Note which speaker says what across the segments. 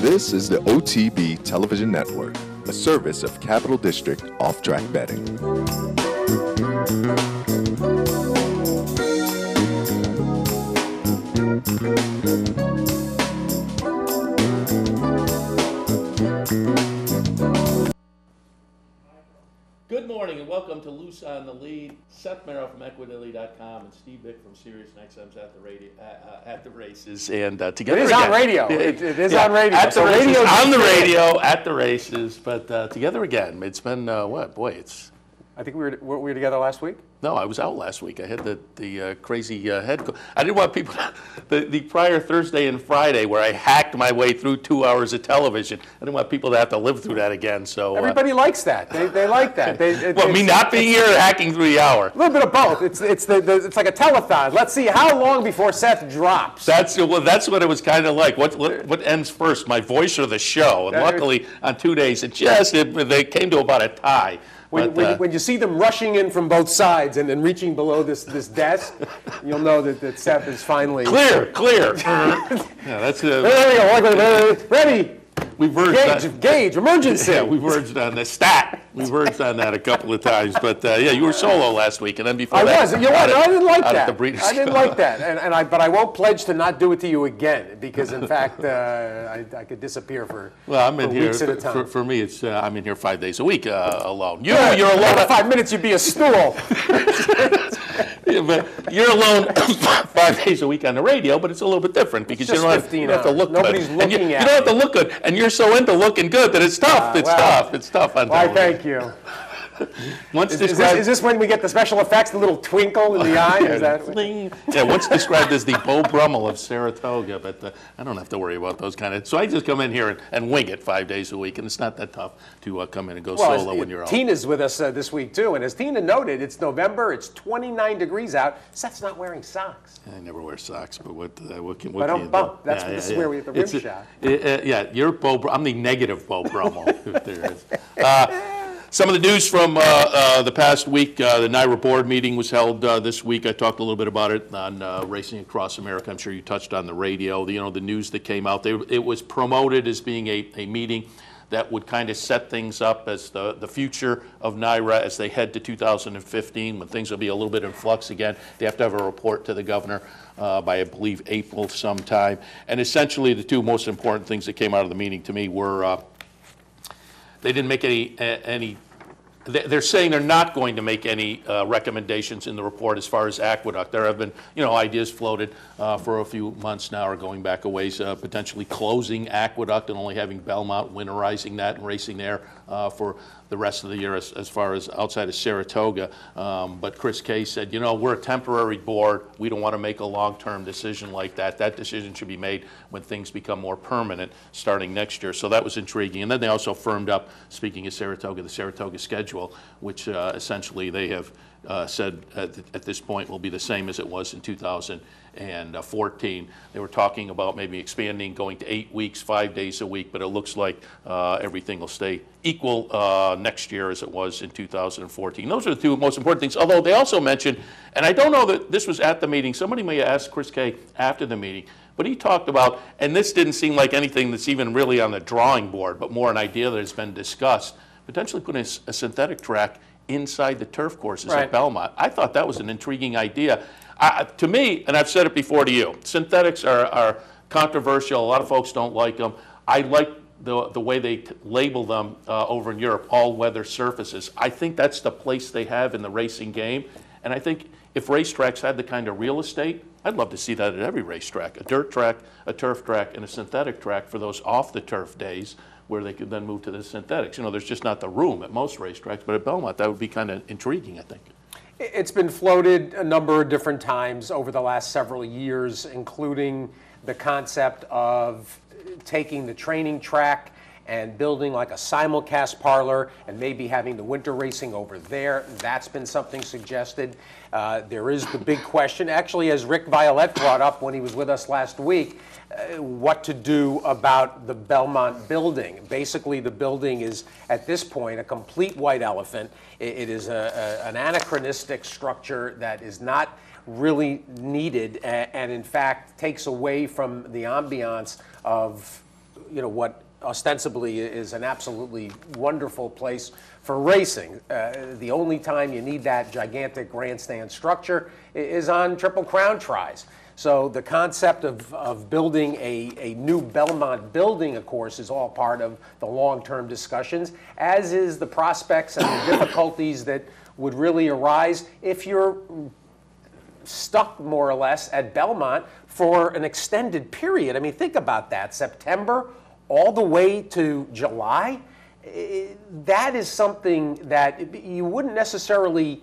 Speaker 1: This is the OTB Television Network, a service of Capital District Off-Track Betting.
Speaker 2: Good morning and welcome to Loose on the Lead. Seth Merrill from Equidaily.com and Steve Bick from SiriusXM's at the radio, at the races. And together
Speaker 3: it is
Speaker 2: again.
Speaker 3: on radio. It is on radio.
Speaker 2: At the races, on the radio, at the races. But together again. It's been what? Boy, it's.
Speaker 3: I think we were together last week.
Speaker 2: No, I was out last week. I had the crazy head cold. I didn't want people the prior Thursday and Friday where I hacked my way through 2 hours of television. I didn't want people to have to live through that again. So
Speaker 3: everybody likes that. They like that.
Speaker 2: Me not being here or hacking through the hour?
Speaker 3: A little bit of both. It's like a telethon. Let's see how long before Seth drops.
Speaker 2: That's what it was kind of like. What ends first, my voice or the show? And luckily on 2 days they came to about a tie.
Speaker 3: When you see them rushing in from both sides and then reaching below this desk, you'll know that Seth is finally
Speaker 2: clear. Yeah, that's
Speaker 3: there we go. Ready.
Speaker 2: We verged
Speaker 3: Gauge, emergency.
Speaker 2: Yeah, we verged on the stat. We verged on that a couple of times, but yeah, you were solo last week, and then before that,
Speaker 3: I was. You know what? I didn't like that.
Speaker 2: I
Speaker 3: didn't like that, but I won't pledge to not do it to you again, because in fact, I could disappear for weeks at a time.
Speaker 2: For me, it's I'm in here 5 days a week alone. You're alone.
Speaker 3: 5 minutes, you'd be a stool.
Speaker 2: Yeah, but you're alone 5 days a week on the radio, but it's a little bit different because you don't have to look
Speaker 3: Nobody's
Speaker 2: good.
Speaker 3: looking at
Speaker 2: you don't have to look good, and you're so into looking good that it's tough. It's tough on television.
Speaker 3: Thank you. Is this when we get the special effects, the little twinkle in the eye? Is that
Speaker 2: yeah, once described as the Beau Brummel of Saratoga, but I don't have to worry about those kind of. So I just come in here and wing it 5 days a week, and it's not that tough to come in and go solo when you're out.
Speaker 3: Tina's with us this week too, and as Tina noted, it's November, it's 29 degrees out. Seth's not wearing socks.
Speaker 2: I never wear socks, but what can you
Speaker 3: do? This is where we get the rim shot.
Speaker 2: Yeah, you're Beau. I'm the negative Beau Brummel, if there is. Some of the news from the past week, the NYRA board meeting was held this week. I talked a little bit about it on Racing Across America. I'm sure you touched on the radio. The news that came out. It was promoted as being a meeting that would kind of set things up as the future of NYRA as they head to 2015, when things will be a little bit in flux again. They have to have a report to the governor by, I believe, April sometime. And essentially, the two most important things that came out of the meeting to me were they didn't make any. They're saying they're not going to make any recommendations in the report as far as Aqueduct. There have been, ideas floated for a few months now, or going back a ways, potentially closing Aqueduct and only having Belmont winterizing that and racing there for the rest of the year as far as outside of Saratoga. But Chris Kay said, we're a temporary board. We don't want to make a long-term decision like that. That decision should be made when things become more permanent starting next year. So that was intriguing. And then they also firmed up, speaking of Saratoga, the Saratoga schedule, which essentially they have said at this point will be the same as it was in 2014. They were talking about maybe expanding, going to 8 weeks, 5 days a week, but it looks like everything will stay equal next year as it was in 2014. Those are the two most important things, although they also mentioned, and I don't know that this was at the meeting, somebody may have asked Chris Kay after the meeting, but he talked about, and this didn't seem like anything that's even really on the drawing board, but more an idea that has been discussed, potentially putting a synthetic track inside the turf courses at Belmont. I thought that was an intriguing idea. To me, and I've said it before to you, synthetics are controversial. A lot of folks don't like them. I like the way they label them over in Europe, all-weather surfaces. I think that's the place they have in the racing game. And I think if racetracks had the kind of real estate, I'd love to see that at every racetrack, a dirt track, a turf track, and a synthetic track for those off-the-turf days, where they could then move to the synthetics. There's just not the room at most racetracks, but at Belmont, that would be kind of intriguing, I think.
Speaker 3: It's been floated a number of different times over the last several years, including the concept of taking the training track and building like a simulcast parlor and maybe having the winter racing over there. That's been something suggested. There is the big question, actually, as Rick Violette brought up when he was with us last week, what to do about the Belmont building. Basically, the building is, at this point, a complete white elephant. It is an anachronistic structure that is not really needed and in fact takes away from the ambiance of what ostensibly is an absolutely wonderful place for racing. The only time you need that gigantic grandstand structure is on Triple Crown tries. So the concept of building a new Belmont building, of course, is all part of the long-term discussions, as is the prospects and the difficulties that would really arise if you're stuck more or less at Belmont for an extended period. I mean, think about that. September all the way to July. That is something that you wouldn't necessarily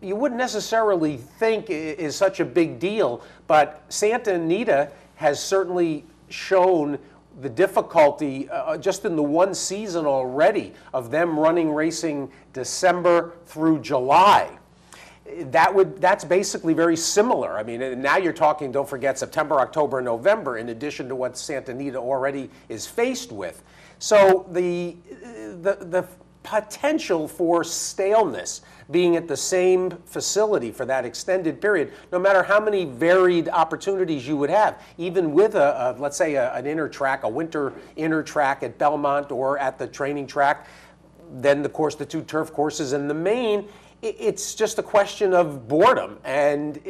Speaker 3: think is such a big deal, but Santa Anita has certainly shown the difficulty just in the one season already of them running racing December through July. That's basically very similar. I mean, now you're talking, don't forget, September, October, November, in addition to what Santa Anita already is faced with. So the potential for staleness being at the same facility for that extended period, no matter how many varied opportunities you would have, even with let's say an inner track, a winter inner track at Belmont or at the training track, then of course the two turf courses in the main, it's just a question of boredom, and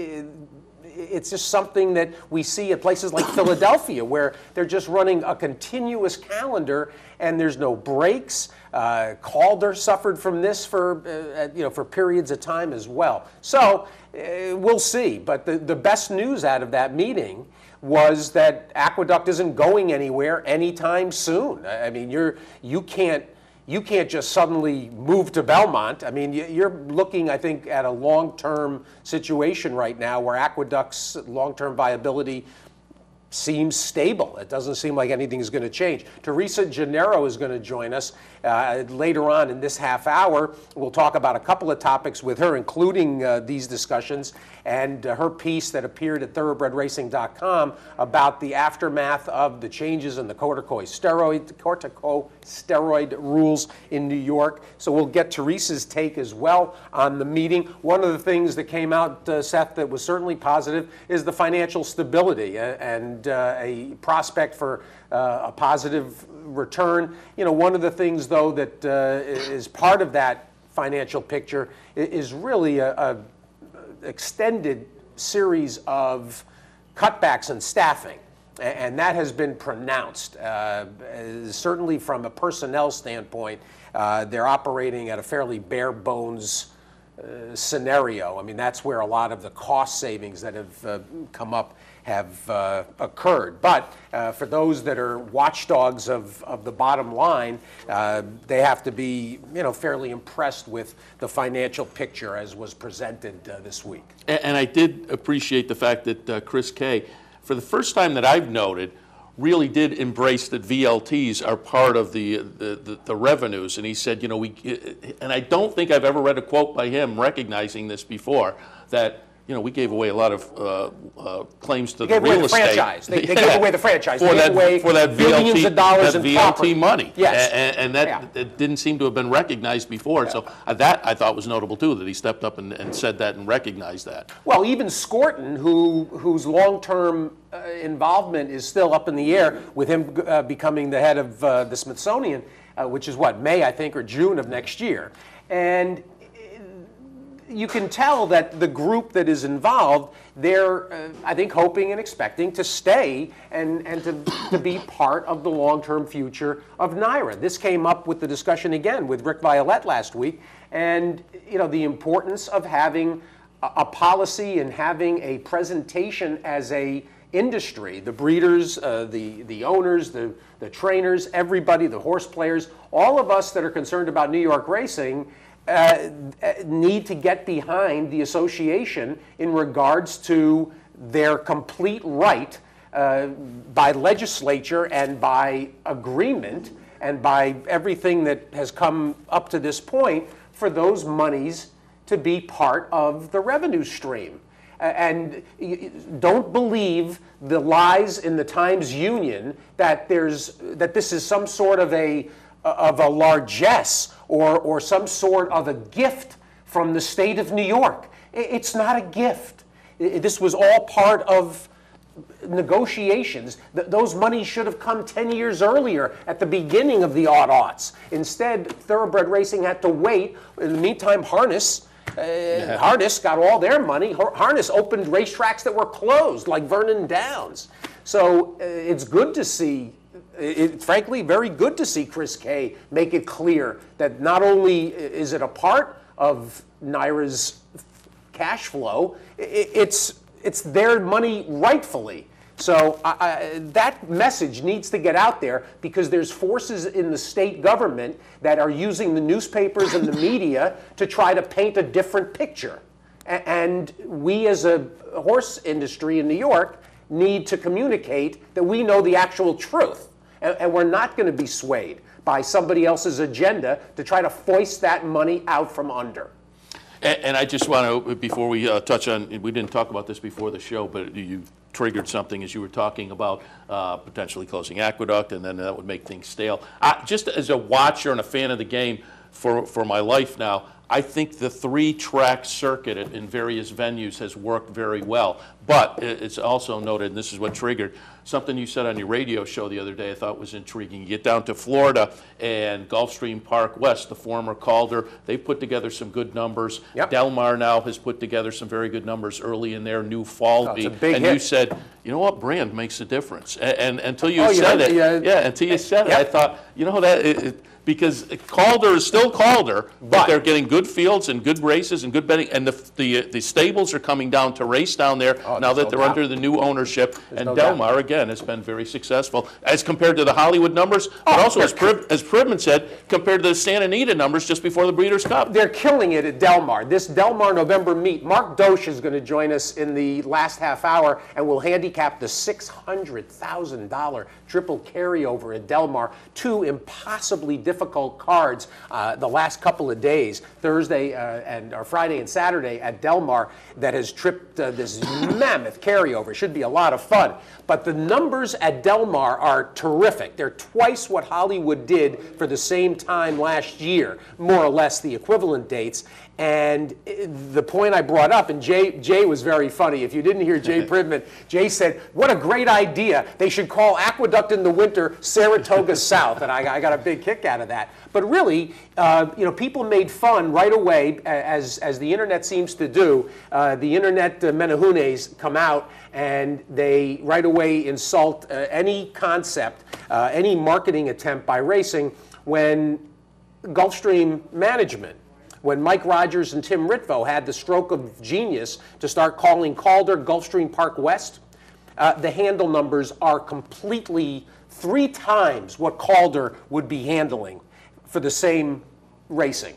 Speaker 3: it's just something that we see at places like Philadelphia, where they're just running a continuous calendar and there's no breaks. Calder suffered from this for periods of time as well. So we'll see. But the best news out of that meeting was that Aqueduct isn't going anywhere anytime soon. I mean, you can't just suddenly move to Belmont. I mean, you're looking, I think, at a long-term situation right now where Aqueduct's long-term viability seems stable. It doesn't seem like anything is going to change. Teresa Gennaro is going to join us later on in this half hour. We'll talk about a couple of topics with her, including these discussions and her piece that appeared at thoroughbredracing.com about the aftermath of the changes in the corticosteroid rules in New York. So we'll get Teresa's take as well on the meeting. One of the things that came out, Seth, that was certainly positive is the financial stability and a prospect for a positive return. You know, one of the things, though, that is part of that financial picture is really a extended series of cutbacks in staffing, and that has been pronounced. Certainly from a personnel standpoint, they're operating at a fairly bare bones scenario. I mean, that's where a lot of the cost savings that have come up have occurred. But for those that are watchdogs of the bottom line, they have to be, fairly impressed with the financial picture as was presented this week.
Speaker 2: And I did appreciate the fact that Chris Kay, for the first time that I've noted, really did embrace that VLTs are part of the revenues. And he said, and I don't think I've ever read a quote by him recognizing this before, that we gave away a lot of claims to the real estate.
Speaker 3: They gave away the franchise.
Speaker 2: For that
Speaker 3: billions of dollars in
Speaker 2: VLT money.
Speaker 3: Yes.
Speaker 2: And that didn't seem to have been recognized before. Yeah. So that I thought was notable too, that he stepped up and said that and recognized that.
Speaker 3: Well, even Scorton, whose long-term involvement is still up in the air with him becoming the head of the Smithsonian, which is May, I think, or June of next year. And you can tell that the group that is involved, they're, I think, hoping and expecting to stay and to be part of the long-term future of NYRA. This came up with the discussion again with Rick Violette last week, and the importance of having a policy and having a presentation as a industry, the breeders, the owners, the trainers, everybody, the horse players, all of us that are concerned about New York racing need to get behind the association in regards to their complete right by legislature and by agreement and by everything that has come up to this point for those monies to be part of the revenue stream. And don't believe the lies in the Times-Union that this is some sort of a largesse or some sort of a gift from the state of New York. It's not a gift. This was all part of negotiations, those monies should have come 10 years earlier at the beginning of the aughts. Instead, Thoroughbred Racing had to wait. In the meantime, Harness got all their money. Harness opened racetracks that were closed, like Vernon Downs. So it's good to see, it's frankly very good to see Chris Kay make it clear that not only is it a part of NYRA's cash flow, it's their money rightfully. So that message needs to get out there, because there's forces in the state government that are using the newspapers and the media to try to paint a different picture. And we as a horse industry in New York need to communicate that we know the actual truth. And we're not going to be swayed by somebody else's agenda to try to foist that money out from under.
Speaker 2: And I just want to, before we touch on, we didn't talk about this before the show, but you triggered something as you were talking about potentially closing Aqueduct, and then that would make things stale. Just as a watcher and a fan of the game for my life now, I think the 3-track circuit in various venues has worked very well. But it's also noted, and this is what triggered, something you said on your radio show the other day I thought was intriguing. You get down to Florida and Gulfstream Park West, the former Calder, they've put together some good numbers.
Speaker 3: Yep.
Speaker 2: Del Mar now has put together some very good numbers early in their new Falvey.
Speaker 3: It's a big
Speaker 2: and
Speaker 3: hit.
Speaker 2: You said, you know what, brand makes a difference. And until you said it, until you said it, I thought, you know, because Calder is still Calder, but they're getting good fields and good races and good betting, and the stables are coming down to race down there now that they're under the new ownership. And Del Mar, again, has been very successful as compared to the Hollywood numbers, but also, as Pridman said, compared to the Santa Anita numbers just before the Breeders' Cup.
Speaker 3: They're killing it at Del Mar. This Del Mar November meet, Mark Dosch is going to join us in the last half hour, and we'll handicap the $600,000 triple carryover at Del Mar. 2 impossibly difficult cards the last couple of days, Thursday or Friday and Saturday at Del Mar, that has tripped this mammoth carryover. Should be a lot of fun. But the numbers at Del Mar are terrific. They're twice what Hollywood did for the same time last year, more or less the equivalent dates. And the point I brought up, and Jay was very funny. If you didn't hear Jay Pridman, Jay said, what a great idea. They should call Aqueduct in the winter Saratoga South. And I got a big kick out of that. But really, people made fun right away, as the internet seems to do. The internet menahunes come out, and they right away insult any concept, any marketing attempt by racing, when Gulfstream management, when Mike Rogers and Tim Ritvo had the stroke of genius to start calling Calder Gulfstream Park West, the handle numbers are completely 3 times what Calder would be handling for the same racing.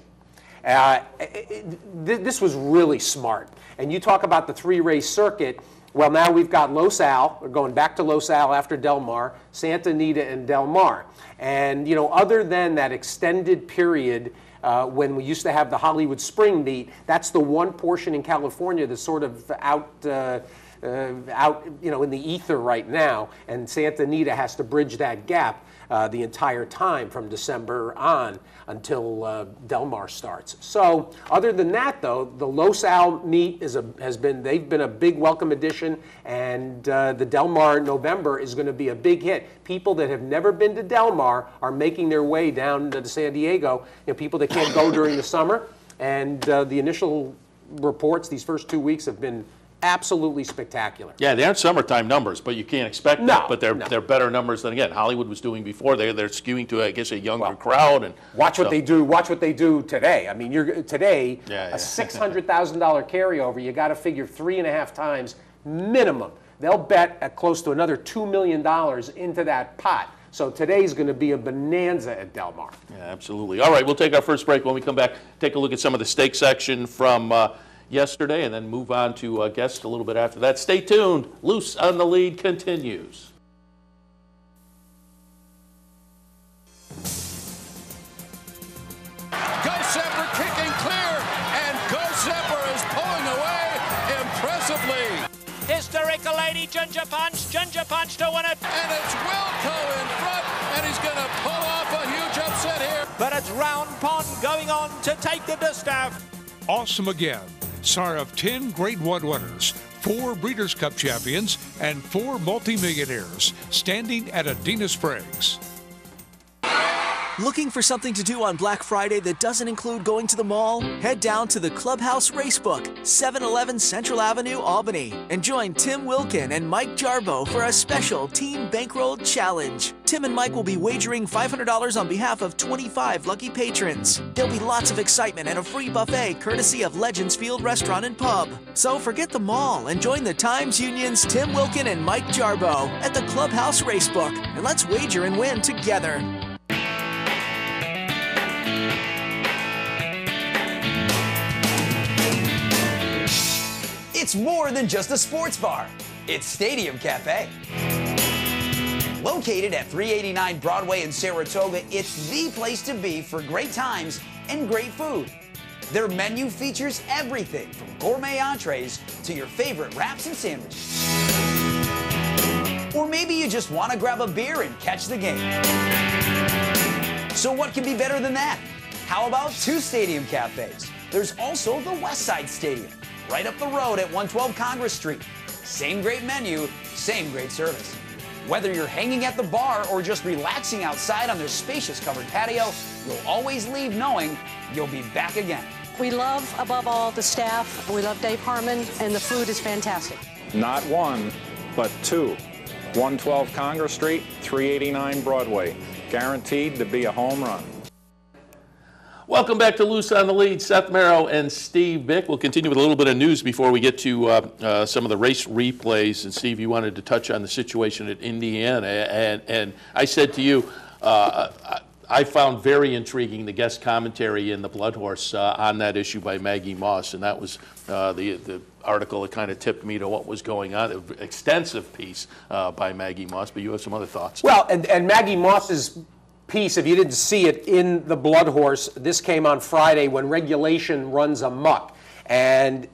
Speaker 3: This was really smart. And you talk about the 3-race circuit. Well, now we've got Los Al. We're going back to Los Al after Del Mar, Santa Anita, and Del Mar. And, other than that extended period when we used to have the Hollywood Spring meet, that's the one portion in California that's sort of out in the ether right now, and Santa Anita has to bridge that gap the entire time from December on until Del Mar starts. So other than that, though, the Los Al meet they've been a big welcome addition, and the Del Mar November is going to be a big hit. People that have never been to Del Mar are making their way down to San Diego. People that can't go during the summer, and the initial reports these first 2 weeks have been absolutely spectacular.
Speaker 2: Yeah, they aren't summertime numbers, but you can't expect that. But they're better numbers than, again, Hollywood was doing before. They're skewing to, I guess, a younger crowd. And
Speaker 3: watch what they do. Watch what they do today. I mean, a $600,000 carryover. You got to figure 3.5 times minimum. They'll bet at close to another $2 million into that pot. So today's going to be a bonanza at Del Mar.
Speaker 2: Yeah, absolutely. All right, we'll take our first break. When we come back, take a look at some of the stake section from yesterday, and then move on to guests a little bit after that. Stay tuned. Loose on the Lead continues.
Speaker 4: Go Zephyr kicking clear, and Go Zephyr is pulling away impressively.
Speaker 5: Hysterical Lady Ginger Punch to win it.
Speaker 4: And it's Wilco in front, and he's going to pull off a huge upset here.
Speaker 5: But it's Round Pond going on to take the distaff.
Speaker 6: Awesome again. Sire of 10 Grade 1 winners, 4 Breeders' Cup champions, and 4 multimillionaires standing at Adena Springs.
Speaker 7: Looking for something to do on Black Friday that doesn't include going to the mall? Head down to the Clubhouse Racebook, 711 Central Avenue, Albany, and join Tim Wilkin and Mike Jarbo for a special Team Bankroll Challenge. Tim and Mike will be wagering $500 on behalf of 25 lucky patrons. There'll be lots of excitement and a free buffet courtesy of Legends Field Restaurant and Pub. So forget the mall and join the Times Union's Tim Wilkin and Mike Jarbo at the Clubhouse Racebook, and let's wager and win together.
Speaker 8: It's more than just a sports bar. It's Stadium Cafe. Located at 389 Broadway in Saratoga, it's the place to be for great times and great food. Their menu features everything from gourmet entrees to your favorite wraps and sandwiches. Or maybe you just want to grab a beer and catch the game. So what can be better than that? How about 2 Stadium Cafes? There's also the Westside Stadium, right up the road at 112 Congress Street. Same great menu, same great service. Whether you're hanging at the bar or just relaxing outside on their spacious covered patio, you'll always leave knowing you'll be back again.
Speaker 9: We love, above all, the staff. We love Dave Harmon, and the food is fantastic.
Speaker 10: Not 1, but 2. 112 Congress Street, 389 Broadway. Guaranteed to be a home run.
Speaker 2: Welcome back to Loose on the Lead. Seth Merrow and Steve Bick. We'll continue with a little bit of news before we get to some of the race replays. And Steve, you wanted to touch on the situation at Indiana. And I said to you, I found very intriguing the guest commentary in the Blood Horse on that issue by Maggie Moss. And that was the article that kind of tipped me to what was going on. An extensive piece by Maggie Moss, but you have some other thoughts.
Speaker 3: Well, and Maggie Moss's piece, if you didn't see it in the Blood Horse, this came on Friday when regulation runs amok. And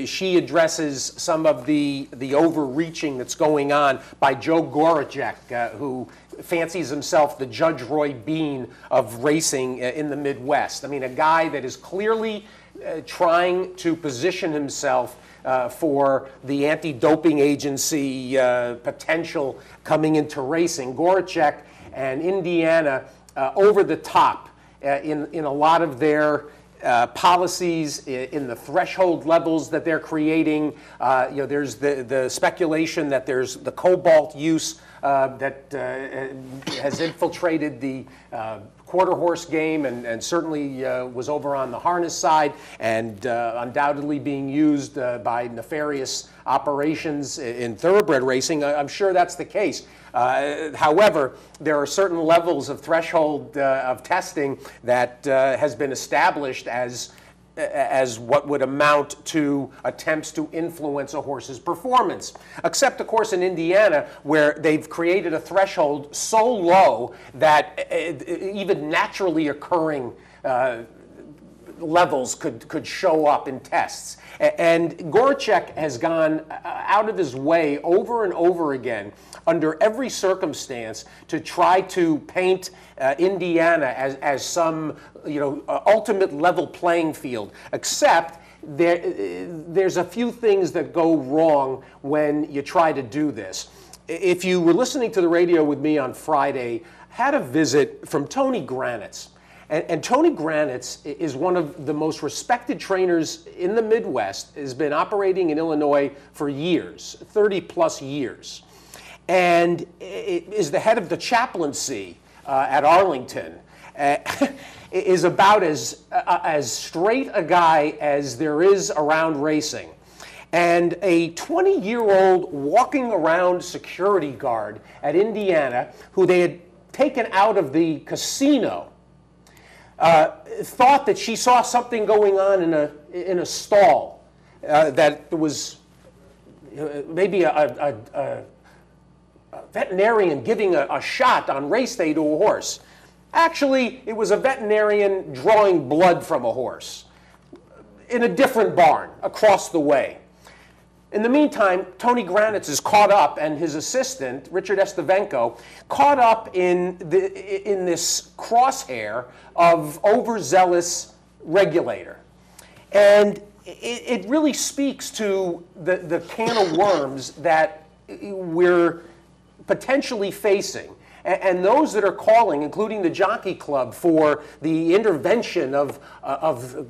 Speaker 3: she addresses some of the overreaching that's going on by Joe Goracek, who fancies himself the Judge Roy Bean of racing in the Midwest. I mean, a guy that is clearly trying to position himself for the anti-doping agency potential coming into racing. Goracek and Indiana over the top in a lot of their policies, in the threshold levels that they're creating. There's the speculation that there's the cobalt use that has infiltrated the quarter horse game and certainly was over on the harness side and undoubtedly being used by nefarious operations in thoroughbred racing. I'm sure that's the case. However, there are certain levels of threshold of testing that has been established as what would amount to attempts to influence a horse's performance. Except, of course, in Indiana, where they've created a threshold so low that even naturally occurring levels could show up in tests. And Goracek has gone out of his way over and over again under every circumstance to try to paint Indiana as some ultimate level playing field, except there's a few things that go wrong when you try to do this. If you were listening to the radio with me on Friday, had a visit from Tony Granitz. And Tony Granitz is one of the most respected trainers in the Midwest, has been operating in Illinois for years, 30 plus years, and is the head of the chaplaincy at Arlington. Is about as straight a guy as there is around racing. And a 20-year-old walking around security guard at Indiana, who they had taken out of the casino, thought that she saw something going on in a stall, that was maybe a veterinarian giving a shot on race day to a horse. Actually, it was a veterinarian drawing blood from a horse in a different barn across the way. In the meantime, Tony Granitz is caught up, and his assistant, Richard Estevenko, caught up in this crosshair of overzealous regulator. And it really speaks to the can of worms that we're potentially facing. And those that are calling, including the Jockey Club, for the intervention of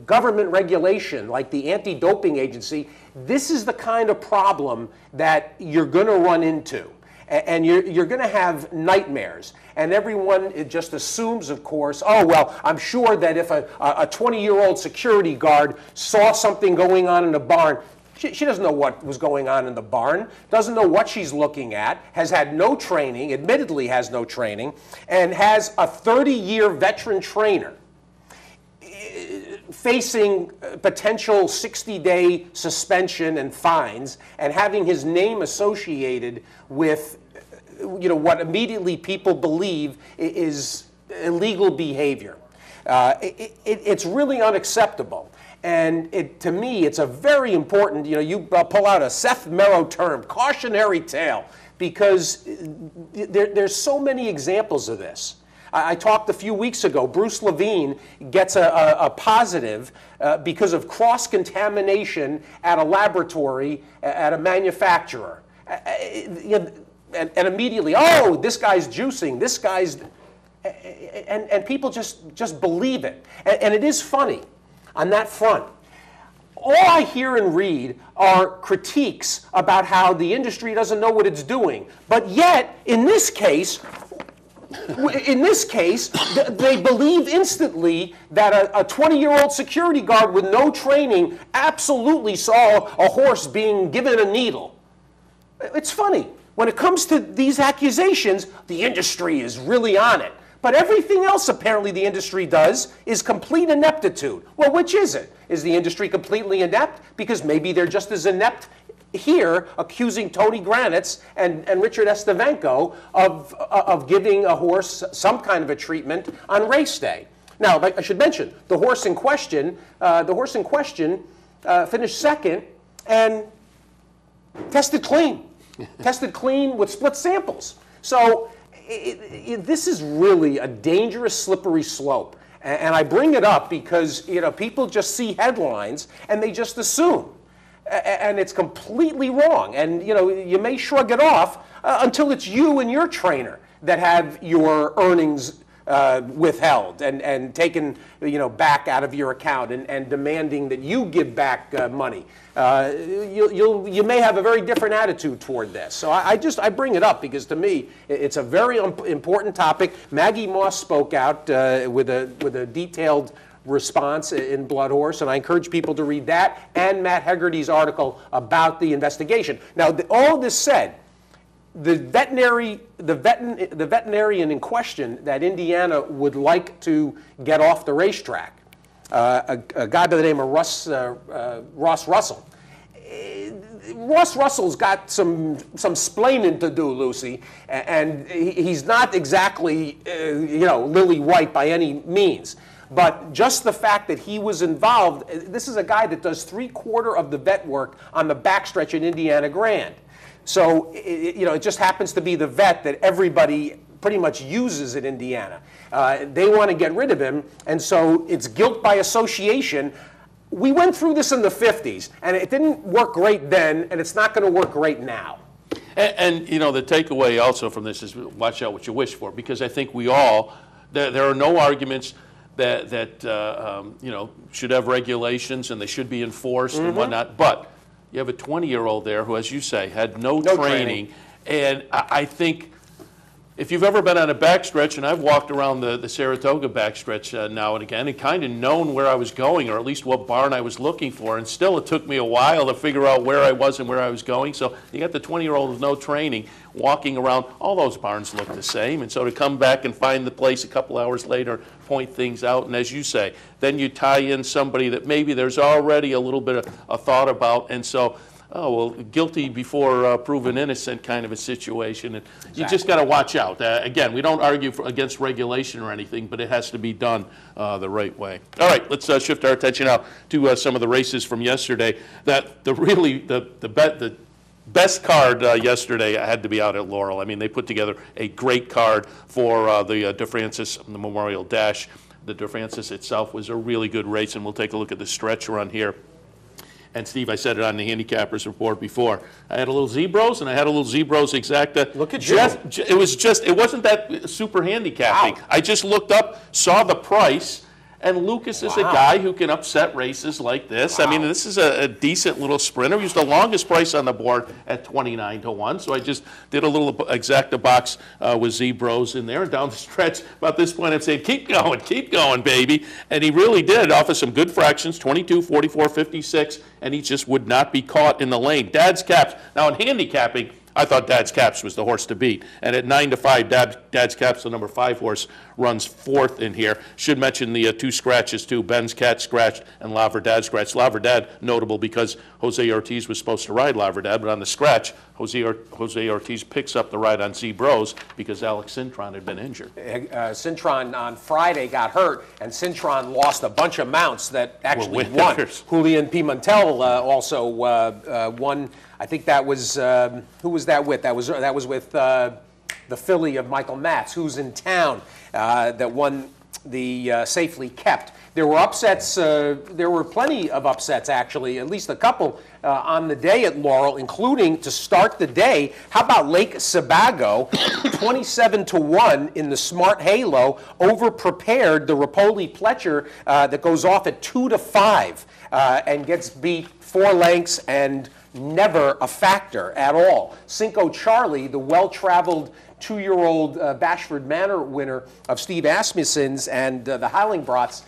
Speaker 3: government regulation, like the anti-doping agency, this is the kind of problem that you're going to run into. And you're going to have nightmares. And everyone just assumes, of course, oh, well, I'm sure that if a 20-year-old security guard saw something going on in a barn, she doesn't know what was going on in the barn, doesn't know what she's looking at, has had no training, admittedly has no training, and has a 30-year veteran trainer facing potential 60-day suspension and fines, and having his name associated with what immediately people believe is illegal behavior. It's really unacceptable. And to me, it's a very important, you pull out a Seth Merrow term, cautionary tale, because there's so many examples of this. I talked a few weeks ago, Bruce Levine gets a positive because of cross-contamination at a laboratory, at a manufacturer. And immediately, oh, this guy's juicing, this guy's, and people just believe it. And it is funny on that front. All I hear and read are critiques about how the industry doesn't know what it's doing. But yet, in this case, they believe instantly that a 20-year-old security guard with no training absolutely saw a horse being given a needle. It's funny. When it comes to these accusations, the industry is really on it. But everything else apparently the industry does is complete ineptitude. Well, which is it? Is the industry completely inept? Because maybe they're just as inept here, accusing Tony Granitz and Richard Estevenko of giving a horse some kind of a treatment on race day. Now, I should mention, the horse in question finished second and tested clean. Tested clean with split samples. So this is really a dangerous, slippery slope. And I bring it up because people just see headlines and they just assume. And it's completely wrong. And you may shrug it off until it's you and your trainer that have your earnings withheld and taken back out of your account and demanding that you give back money. You may have a very different attitude toward this. So I bring it up because to me it's a very important topic. Maggie Moss spoke out with a detailed response in Blood Horse, and I encourage people to read that and Matt Hegarty's article about the investigation. Now, all this said, the veterinarian in question that Indiana would like to get off the racetrack, a guy by the name of Ross Russell. Ross Russell's got some splaining to do, Lucy, and he's not exactly lily white by any means. But just the fact that he was involved, this is a guy that does 3/4 of the vet work on the backstretch in Indiana Grand. So, it just happens to be the vet that everybody pretty much uses in Indiana. They want to get rid of him, and so it's guilt by association. We went through this in the 50s, and it didn't work great then, and it's not going to work great now.
Speaker 2: And the takeaway also from this is watch out what you wish for, because I think there are no arguments that should have regulations and they should be enforced and whatnot, but you have a 20-year-old there who, as you say, had no training. And I think if you've ever been on a backstretch, and I've walked around the Saratoga backstretch now and again and kind of known where I was going, or at least what barn I was looking for, and still it took me a while to figure out where I was and where I was going. So you got the 20-year-old with no training walking around. All those barns look the same, and so to come back and find the place a couple hours later, point things out, and as you say, then you tie in somebody that maybe there's already a little bit of a thought about, and so, oh, well, guilty before proven innocent kind of a situation. And you just got to watch out. Again, we don't argue against regulation or anything, but it has to be done the right way. All right, let's shift our attention now to some of the races from yesterday. The best card yesterday had to be out at Laurel. I mean, they put together a great card for the DeFrancis Memorial Dash. The DeFrancis itself was a really good race, and we'll take a look at the stretch run here. And Steve, I said it on the Handicappers Report before. I had a little Zebros, and I had a little Zebros Exacta.
Speaker 3: Look at you.
Speaker 2: It wasn't that super handicapping.
Speaker 3: Wow.
Speaker 2: I just looked up, saw the price, and Lucas is a guy who can upset races like this. I mean, this is a decent little sprinter. He was the longest price on the board at 29-1. So I just did a little Exacta box with Zebros in there. And down the stretch, about this point, I'm saying, keep going, baby. And he really did, off of some good fractions, 22, 44, 56, and he just would not be caught in the lane. Dad's Caps. Now, in handicapping, I thought Dad's Caps was the horse to beat. And at 9-5, Dad's Caps, the number 5 horse, runs 4th in here. Should mention the 2 scratches, too. Ben's Cat scratched and La Verdad scratched. La Verdad notable because Jose Ortiz was supposed to ride La Verdad, but on the scratch, Jose Ortiz picks up the ride on Zebros because Alex Cintron had been injured.
Speaker 3: Cintron on Friday got hurt, and Cintron lost a bunch of mounts that actually won. Julian Pimentel also won. I think that was, who was that with? That was with the filly of Michael Matz, Who's in Town, that won the Safely Kept. There were upsets, there were plenty of upsets actually, at least a couple on the day at Laurel, including to start the day, how about Lake Sebago, 27-1 in the Smart Halo, over-prepared the Rapoli Pletcher that goes off at 2-5 and gets beat 4 lengths and never a factor at all. Cinco Charlie, the well-traveled 2-year-old Bashford Manor winner of Steve Asmussen's and the Heilingbrats,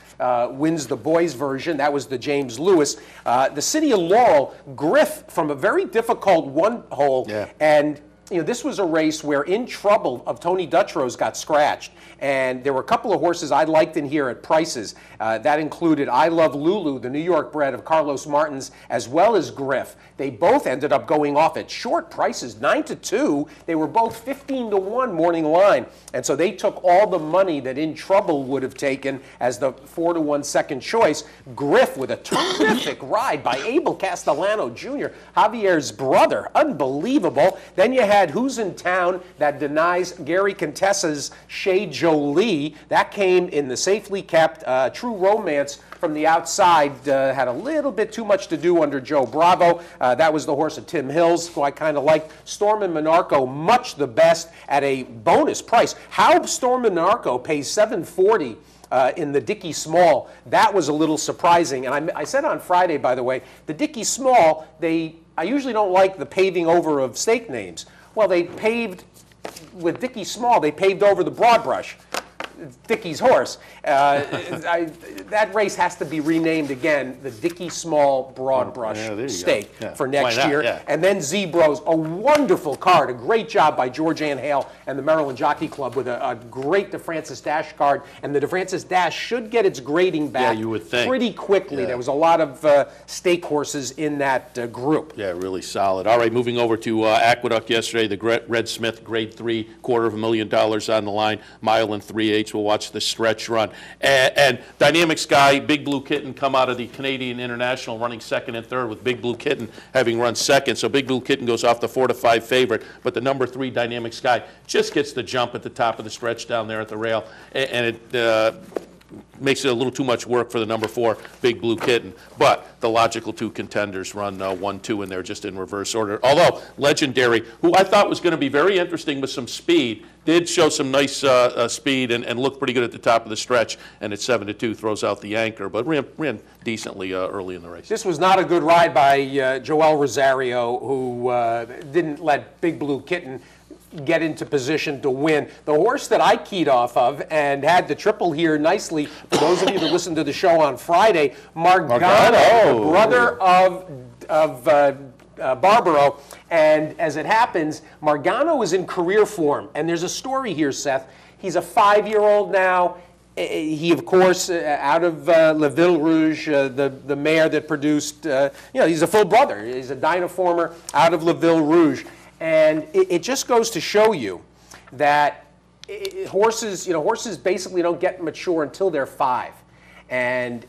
Speaker 3: wins the boys version. That was the James Lewis. The City of Laurel, Griff from a very difficult 1-hole, and this was a race where In Trouble of Tony Dutrows got scratched. And there were a couple of horses I liked in here at prices. That included I Love Lulu, the New York bred of Carlos Martins, as well as Griff. They both ended up going off at short prices, 9-2. They were both 15-1 morning line. And so they took all the money that In Trouble would have taken as the 4-1 second choice. Griff with a terrific ride by Abel Castellano Jr., Javier's brother. Unbelievable. Then you had Who's in Town that denies Gary Contessa's Shea Jolie. That came in the Safely Kept. True Romance from the outside had a little bit too much to do under Joe Bravo. That was the horse of Tim Hills, who I kind of liked. Storm and Monarco, much the best at a bonus price. How Storm and Monarco pays $740 in the Dickie Small, that was a little surprising. And I said on Friday, by the way, the Dickie Small, I usually don't like the paving over of stake names. Well, they paved, with Dickie Small, they paved over the Broadbrush, Dickie's horse. That race has to be renamed again, the Dickie Small Broadbrush Stake for next year. Yeah. And then Zebros, a wonderful card, a great job by George Ann Hale and the Maryland Jockey Club with a great DeFrancis Dash card. And the DeFrancis Dash should get its grading back
Speaker 2: you would think.
Speaker 3: Pretty quickly. Yeah. There was a lot of stake horses in that group.
Speaker 2: Yeah, really solid. All right, moving over to Aqueduct yesterday, the Red Smith Grade 3, $250,000 on the line, 1 3/8. We'll watch the stretch run. And Dynamic Sky, Big Blue Kitten come out of the Canadian International running 2nd and 3rd with Big Blue Kitten having run 2nd. So Big Blue Kitten goes off the 4-5 favorite, but the number 3 Dynamic Sky just gets the jump at the top of the stretch down there at the rail, and it makes it a little too much work for the number 4 Big Blue Kitten. But the logical 2 contenders run 1-2 in there just in reverse order. Although Legendary, who I thought was going to be very interesting with some speed, did show some nice speed and looked pretty good at the top of the stretch, and at 7-2 throws out the anchor, but ran decently early in the race.
Speaker 3: This was not a good ride by Joel Rosario, who didn't let Big Blue Kitten get into position to win. The horse that I keyed off of and had the triple here nicely, for those of you that listened to the show on Friday, Margano, the brother of Barbaro. And as it happens, Margano is in career form. And there's a story here, Seth. He's a 5-year-old now. He, of course, out of Le Ville Rouge, the mare that produced, he's a full brother. He's a Dynaformer out of Le Ville Rouge. And it just goes to show you that horses basically don't get mature until they're 5. And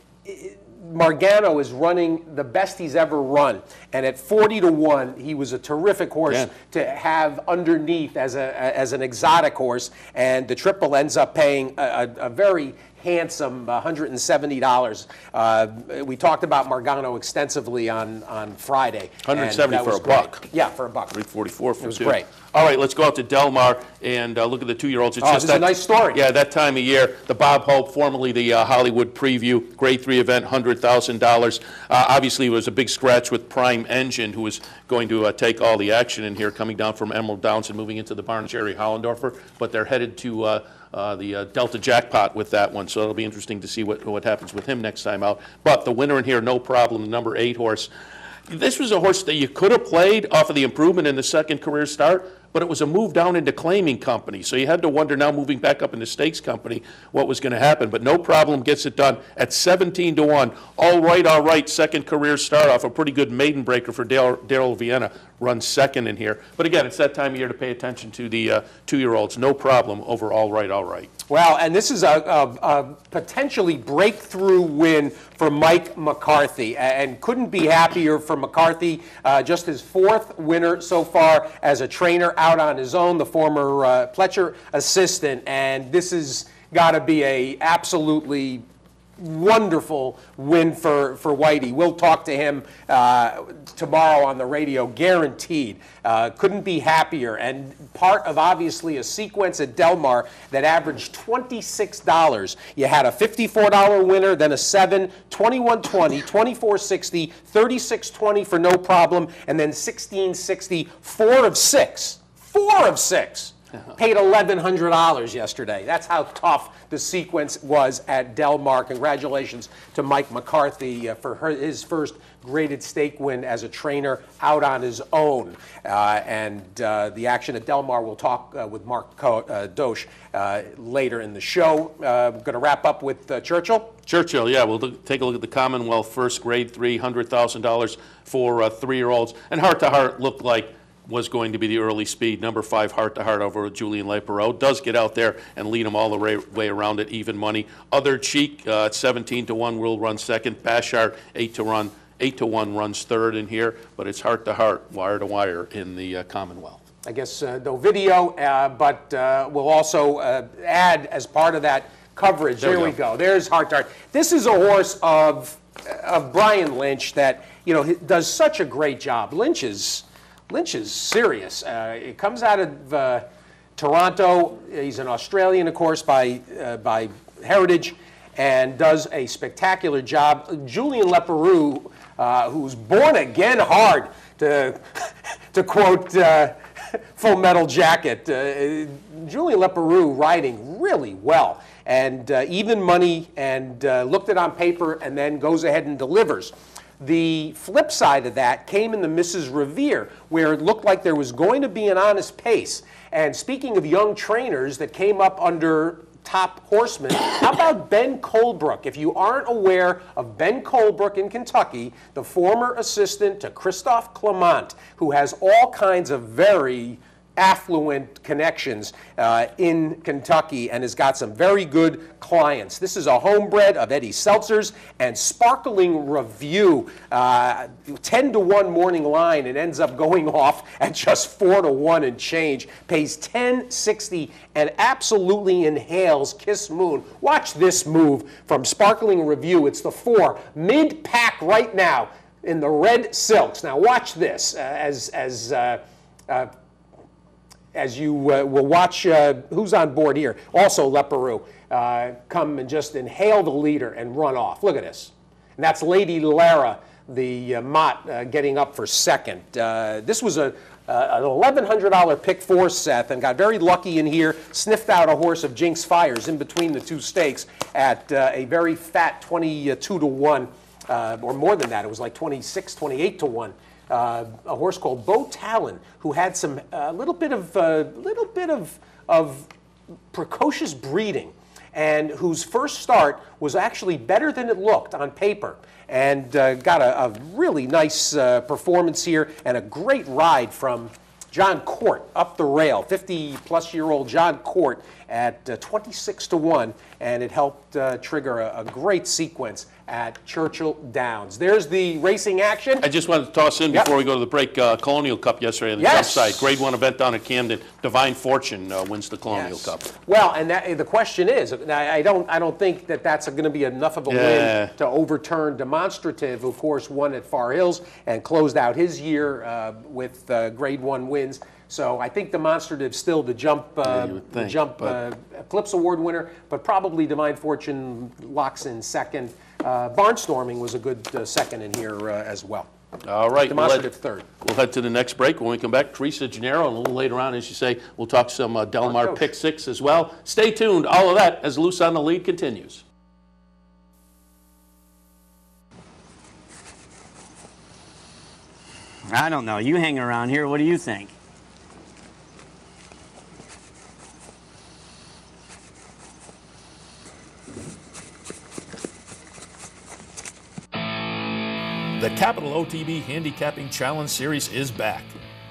Speaker 3: Margano is running the best he's ever run. And at 40-1, he was a terrific horse to have underneath as an exotic horse. And the triple ends up paying a very handsome $170. We talked about Margano extensively on Friday.
Speaker 2: $170 for a buck.
Speaker 3: Yeah, for a buck.
Speaker 2: $344 for
Speaker 3: It was
Speaker 2: two.
Speaker 3: great.
Speaker 2: All right, let's go out to Del Mar and look at the 2-year-olds. It's
Speaker 3: Oh,
Speaker 2: just
Speaker 3: this is a nice story.
Speaker 2: Yeah, that time of year. The Bob Hope, formerly the Hollywood Preview, Grade 3 event, $100,000. Obviously, it was a big scratch with Prime Engine, who was going to take all the action in here, coming down from Emerald Downs and moving into the barn, Jerry Hollendorfer. But they're headed to the Delta Jackpot with that one, so it'll be interesting to see what happens with him next time out. But the winner in here, no problem, the number 8 horse. This was a horse that you could have played off of the improvement in the second career start, but it was a move down into claiming company. So you had to wonder now moving back up into stakes company what was going to happen. But no problem, gets it done at 17-1. All right, second career start off. A pretty good maiden breaker for Daryl Vienna. Runs second in here. But again, it's that time of year to pay attention to the 2-year-olds. No problem over all right.
Speaker 3: Well, and this is a potentially breakthrough win for Mike McCarthy, and couldn't be happier for McCarthy. Just his 4th winner so far as a trainer out on his own, the former Pletcher assistant, and this has got to be a absolutely wonderful win for Whitey. We'll talk to him tomorrow on the radio, guaranteed. Couldn't be happier, and part of obviously a sequence at Del Mar that averaged $26. You had a $54 winner, then a 7, $21.20, $24.60, $36.20 for no problem, and then $16.60, 4 of 6. 4 of 6. Paid $1,100 yesterday. That's how tough the sequence was at Del Mar. Congratulations to Mike McCarthy for his first graded stake win as a trainer out on his own. And the action at Del Mar, we'll talk with Mark Dosch later in the show. Going to wrap up with Churchill.
Speaker 2: Churchill, yeah, we'll take a look at the Commonwealth first, Grade 3, $100,000 for 3-year-olds. And Heart to Heart looked like was going to be the early speed. Number 5, Heart to Heart over Julian Lepereau. Does get out there and lead him all the way around at even money. Other Cheek at 17-1 will run second. Bashard 8-1 runs third in here. But it's Heart to Heart, wire to wire in the Commonwealth.
Speaker 3: I guess no video, but we'll also add as part of that coverage. There we go. There's Heart to Heart. This is a horse of Brian Lynch that does such a great job. Lynch is serious. It comes out of Toronto. He's an Australian, of course, by heritage, and does a spectacular job. Julian Lepereau, who's born again hard, to quote Full Metal Jacket. Julian Lepereau riding really well, and even money, and looked it on paper, and then goes ahead and delivers. The flip side of that came in the Mrs. Revere, where it looked like there was going to be an honest pace. And speaking of young trainers that came up under top horsemen, how about Ben Colebrook? If you aren't aware of Ben Colebrook in Kentucky, the former assistant to Christophe Clement, who has all kinds of very affluent connections in Kentucky and has got some very good clients. This is a homebred of Eddie Seltzer's and Sparkling Review. 10-1 morning line and ends up going off at just 4-1 and change. Pays $10.60 and absolutely inhales Kiss Moon. Watch this move from Sparkling Review. It's the 4 mid-pack right now in the red silks. Now watch this as you will watch who's on board here. Also Lepereau come and just inhale the leader and run off. Look at this. And that's Lady Lara, the Mott, getting up for second. This was an $1,100 pick for Seth, and got very lucky in here. Sniffed out a horse of Jinx Fires in between the two stakes at a very fat 22-1, or more than that. It was like 26, 28-1. A horse called Bo Talon, who had some little bit of precocious breeding, and whose first start was actually better than it looked on paper, and got a really nice performance here and a great ride from John Court up the rail, 50-plus-year-old John Court at 26-1, and it helped trigger a great sequence at Churchill Downs. There's the racing action.
Speaker 2: I just wanted to toss in before we go to the break, Colonial Cup yesterday on the jump side. Grade 1 event down at Camden. Divine Fortune wins the Colonial Cup.
Speaker 3: Well, and the question is, I don't think that that's going to be enough of a win to overturn Demonstrative, who, of course, won at Far Hills and closed out his year with Grade 1 wins. So I think Demonstrative still the jump Eclipse Award winner, but probably Divine Fortune locks in second. Barnstorming was a good second in here as well.
Speaker 2: All right.
Speaker 3: Demonstrative third.
Speaker 2: We'll head to the next break. When we come back, Teresa Gennaro, and a little later on, as you say, we'll talk some Del Mar Pick 6 as well. Stay tuned. All of that as Loose on the Lead continues.
Speaker 11: I don't know. You hang around here. What do you think?
Speaker 2: The Capital OTB Handicapping Challenge Series is back.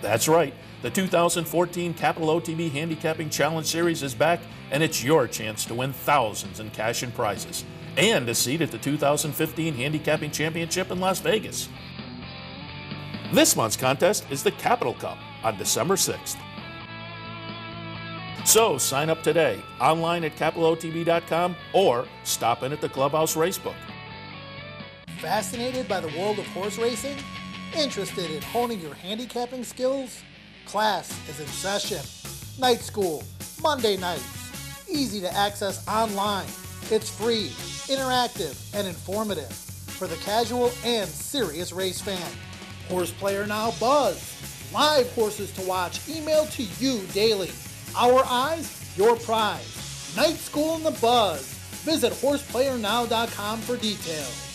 Speaker 2: That's right. The 2014 Capital OTB Handicapping Challenge Series is back, and it's your chance to win thousands in cash and prizes, and a seat at the 2015 Handicapping Championship in Las Vegas. This month's contest is the Capital Cup on December 6th. So sign up today, online at capitalotb.com, or stop in at the Clubhouse Racebook.
Speaker 12: Fascinated by the world of horse racing? Interested in honing your handicapping skills? Class is in session. Night school, Monday nights. Easy to access online. It's free, interactive, and informative for the casual and serious race fan. Horse Player Now Buzz. Live horses to watch emailed to you daily. Our eyes, your prize. Night school in the buzz. Visit horseplayernow.com for details.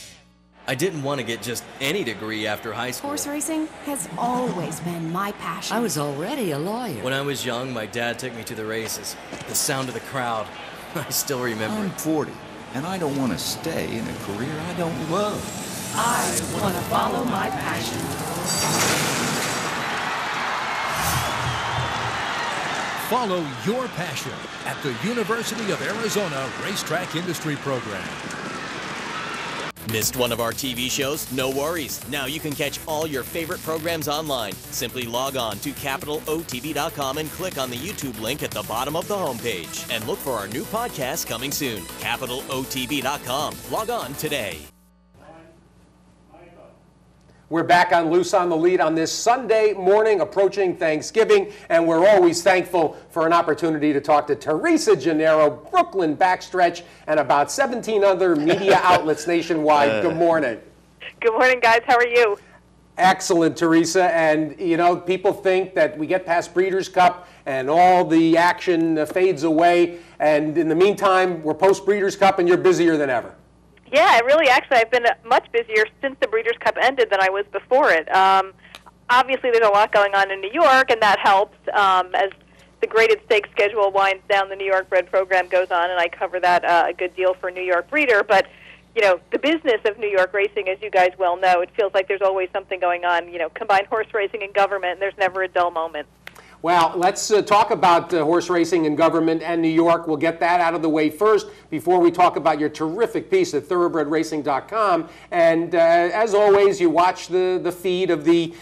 Speaker 13: I didn't want to get just any degree after high school.
Speaker 14: Horse racing has always been my passion.
Speaker 13: I was already a lawyer. When I was young, my dad took me to the races. The sound of the crowd. I still remember.
Speaker 15: I'm 40, and I don't want to stay in a career I don't love.
Speaker 14: I want to follow my passion.
Speaker 6: Follow your passion at the University of Arizona Racetrack Industry Program.
Speaker 13: Missed one of our TV shows? No worries. Now you can catch all your favorite programs online. Simply log on to capitalotb.com and click on the YouTube link at the bottom of the homepage. And look for our new podcast coming soon. capitalotb.com. Log on today.
Speaker 3: We're back on Loose on the Lead on this Sunday morning approaching Thanksgiving, and we're always thankful for an opportunity to talk to Teresa Gennaro, Brooklyn Backstretch, and about 17 other media outlets nationwide. Good morning.
Speaker 16: Good morning, guys. How are you?
Speaker 3: Excellent, Teresa. And, you know, people think that we get past Breeders' Cup and all the action fades away, and in the meantime, we're post-Breeders' Cup and you're busier than ever.
Speaker 16: Yeah, I've been much busier since the Breeders' Cup ended than I was before it. Obviously, there's a lot going on in New York, and that helps as the graded stakes schedule winds down. The New York bred program goes on, and I cover that a good deal for New York Breeder. But, you know, the business of New York racing, as you guys well know, it feels like there's always something going on. You know, combine horse racing and government, and there's never a dull moment.
Speaker 3: Well, let's talk about horse racing and government and New York. We'll get that out of the way first before we talk about your terrific piece at thoroughbredracing.com. And as always, you watch the feed of the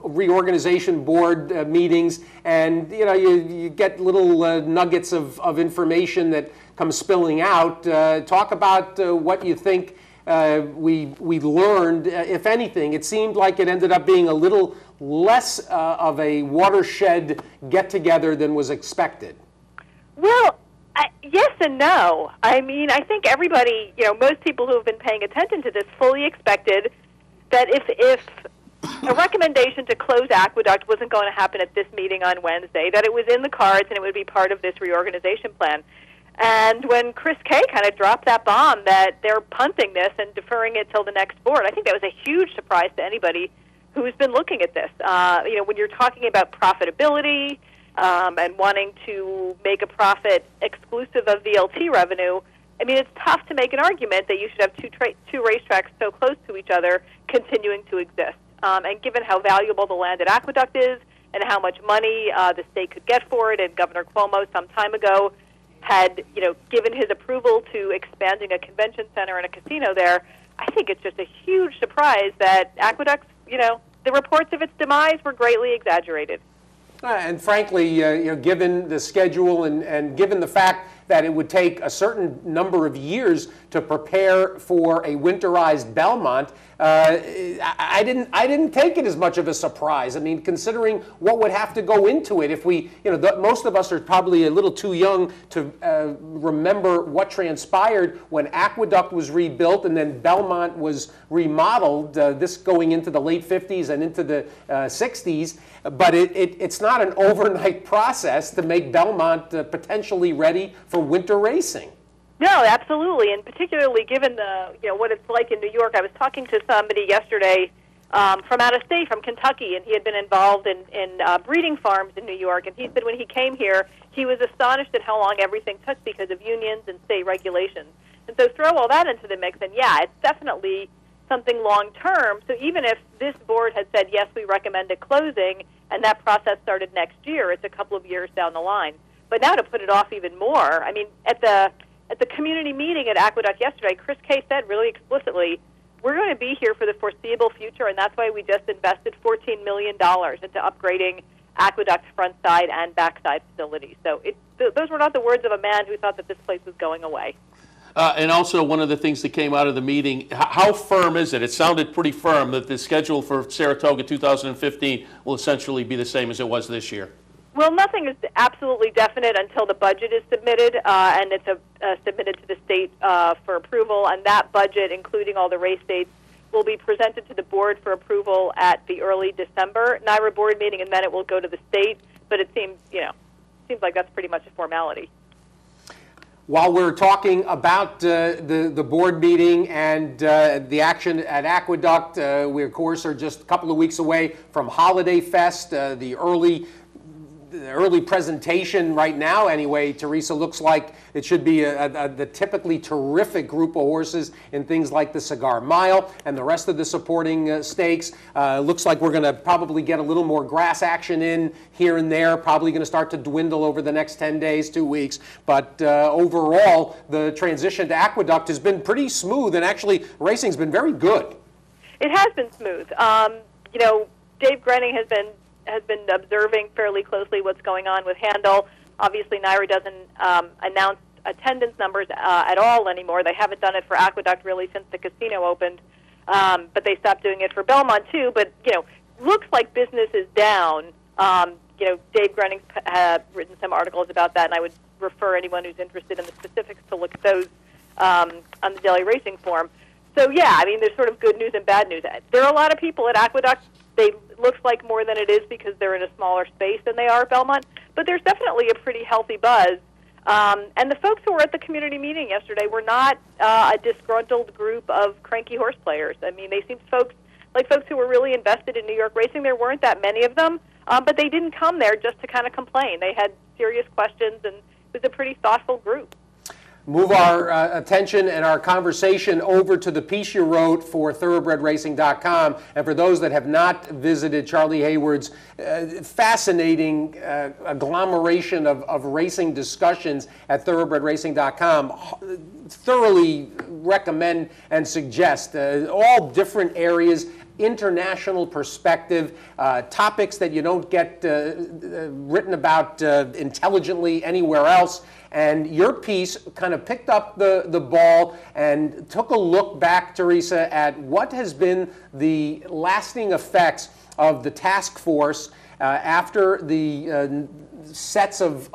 Speaker 3: reorganization board meetings, and you know you get little nuggets of information that come spilling out. Talk about what you think we learned, if anything. It seemed like it ended up being a little less of a watershed get-together than was expected.
Speaker 16: Well, yes and no. I mean, I think everybody, you know, most people who have been paying attention to this fully expected that if a recommendation to close Aqueduct wasn't going to happen at this meeting on Wednesday, that it was in the cards and it would be part of this reorganization plan. And when Chris Kay kind of dropped that bomb that they're punting this and deferring it till the next board, I think that was a huge surprise to anybody who's been looking at this. You know, when you're talking about profitability and wanting to make a profit exclusive of VLT revenue, I mean, it's tough to make an argument that you should have two racetracks so close to each other continuing to exist. And given how valuable the land at Aqueduct is, and how much money the state could get for it. And Governor Cuomo, some time ago, had given his approval to expanding a convention center and a casino there. I think it's just a huge surprise that Aqueduct's, the reports of its demise were greatly exaggerated.
Speaker 3: And frankly, given the schedule and given the fact that it would take a certain number of years to prepare for a winterized Belmont, I didn't take it as much of a surprise. I mean, considering what would have to go into it, if we, most of us are probably a little too young to remember what transpired when Aqueduct was rebuilt and then Belmont was remodeled, this going into the late 50s and into the 60s. But it's not an overnight process to make Belmont potentially ready for winter racing.
Speaker 16: No, absolutely, and particularly given the what it's like in New York. I was talking to somebody yesterday from out of state, from Kentucky, and he had been involved in breeding farms in New York. And he said when he came here, he was astonished at how long everything took because of unions and state regulations. And so throw all that into the mix, and yeah, it's definitely something long term. So even if this board had said yes, we recommend it closing, and that process started next year, it's a couple of years down the line. But now to put it off even more, I mean, at the community meeting at Aqueduct yesterday, Chris Kay said really explicitly, we're going to be here for the foreseeable future, and that's why we just invested $14 million into upgrading Aqueduct's front side and back side facilities. So those were not the words of a man who thought that this place was going away.
Speaker 2: And also, one of the things that came out of the meeting, how firm is it? It sounded pretty firm that the schedule for Saratoga 2015 will essentially be the same as it was this year.
Speaker 16: Well, nothing is absolutely definite until the budget is submitted, and it's submitted to the state for approval. And that budget, including all the race dates, will be presented to the board for approval at the early December NYRA board meeting, and then it will go to the state. But it seems like that's pretty much a formality.
Speaker 3: While we're talking about the board meeting and the action at Aqueduct, we, of course, are just a couple of weeks away from Holiday Fest. The early presentation right now, anyway, Teresa, looks like it should be the typically terrific group of horses in things like the Cigar Mile and the rest of the supporting stakes. Looks like we're going to probably get a little more grass action in here and there, probably going to start to dwindle over the next 10 days, 2 weeks. But overall, the transition to Aqueduct has been pretty smooth, and actually racing's been very good.
Speaker 16: It has been smooth. Dave Grenning has been observing fairly closely what's going on with Handle. Obviously, NYRA doesn't announce attendance numbers at all anymore. They haven't done it for Aqueduct really since the casino opened, but they stopped doing it for Belmont too. But looks like business is down. Dave Grenning's written some articles about that, and I would refer anyone who's interested in the specifics to look at those on the Daily Racing Forum. So yeah, I mean, there's sort of good news and bad news. There are a lot of people at Aqueduct. They looks like more than it is because they're in a smaller space than they are at Belmont, but there's definitely a pretty healthy buzz. And the folks who were at the community meeting yesterday were not a disgruntled group of cranky horse players. I mean, they seemed folks who were really invested in New York racing. There weren't that many of them, but they didn't come there just to kind of complain. They had serious questions, and it was a pretty thoughtful group.
Speaker 3: Move our attention and our conversation over to the piece you wrote for thoroughbredracing.com. And for those that have not visited Charlie Hayward's fascinating agglomeration of racing discussions at thoroughbredracing.com, thoroughly recommend and suggest all different areas, international perspective, topics that you don't get written about intelligently anywhere else. And your piece kind of picked up the ball and took a look back, Teresa, at what has been the lasting effects of the task force after the sets of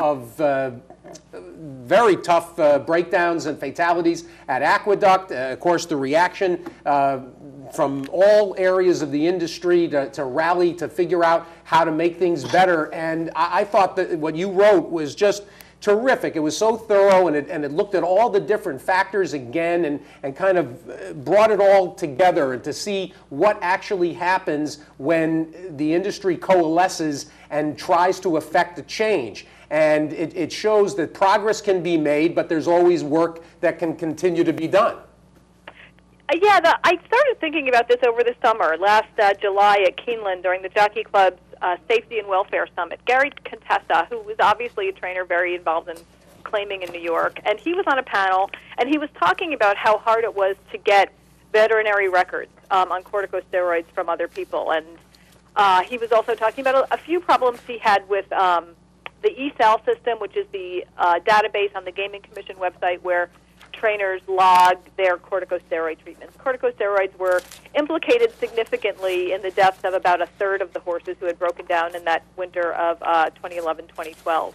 Speaker 3: very tough breakdowns and fatalities at Aqueduct. Of course, the reaction from all areas of the industry to rally to figure out how to make things better. And I thought that what you wrote was just terrific. It was so thorough, and it looked at all the different factors again and kind of brought it all together to see what actually happens when the industry coalesces and tries to affect a change. And it shows that progress can be made, but there's always work that can continue to be done. Yeah,
Speaker 16: I started thinking about this over the summer, last July at Keeneland during the Jockey Club's Safety and Welfare Summit. Gary Contessa, who was obviously a trainer very involved in claiming in New York, and he was on a panel, and he was talking about how hard it was to get veterinary records on corticosteroids from other people. And he was also talking about a few problems he had with the eSal system, which is the database on the Gaming Commission website where trainers log their corticosteroid treatments. Corticosteroids were implicated significantly in the deaths of about a third of the horses who had broken down in that winter of 2011-2012.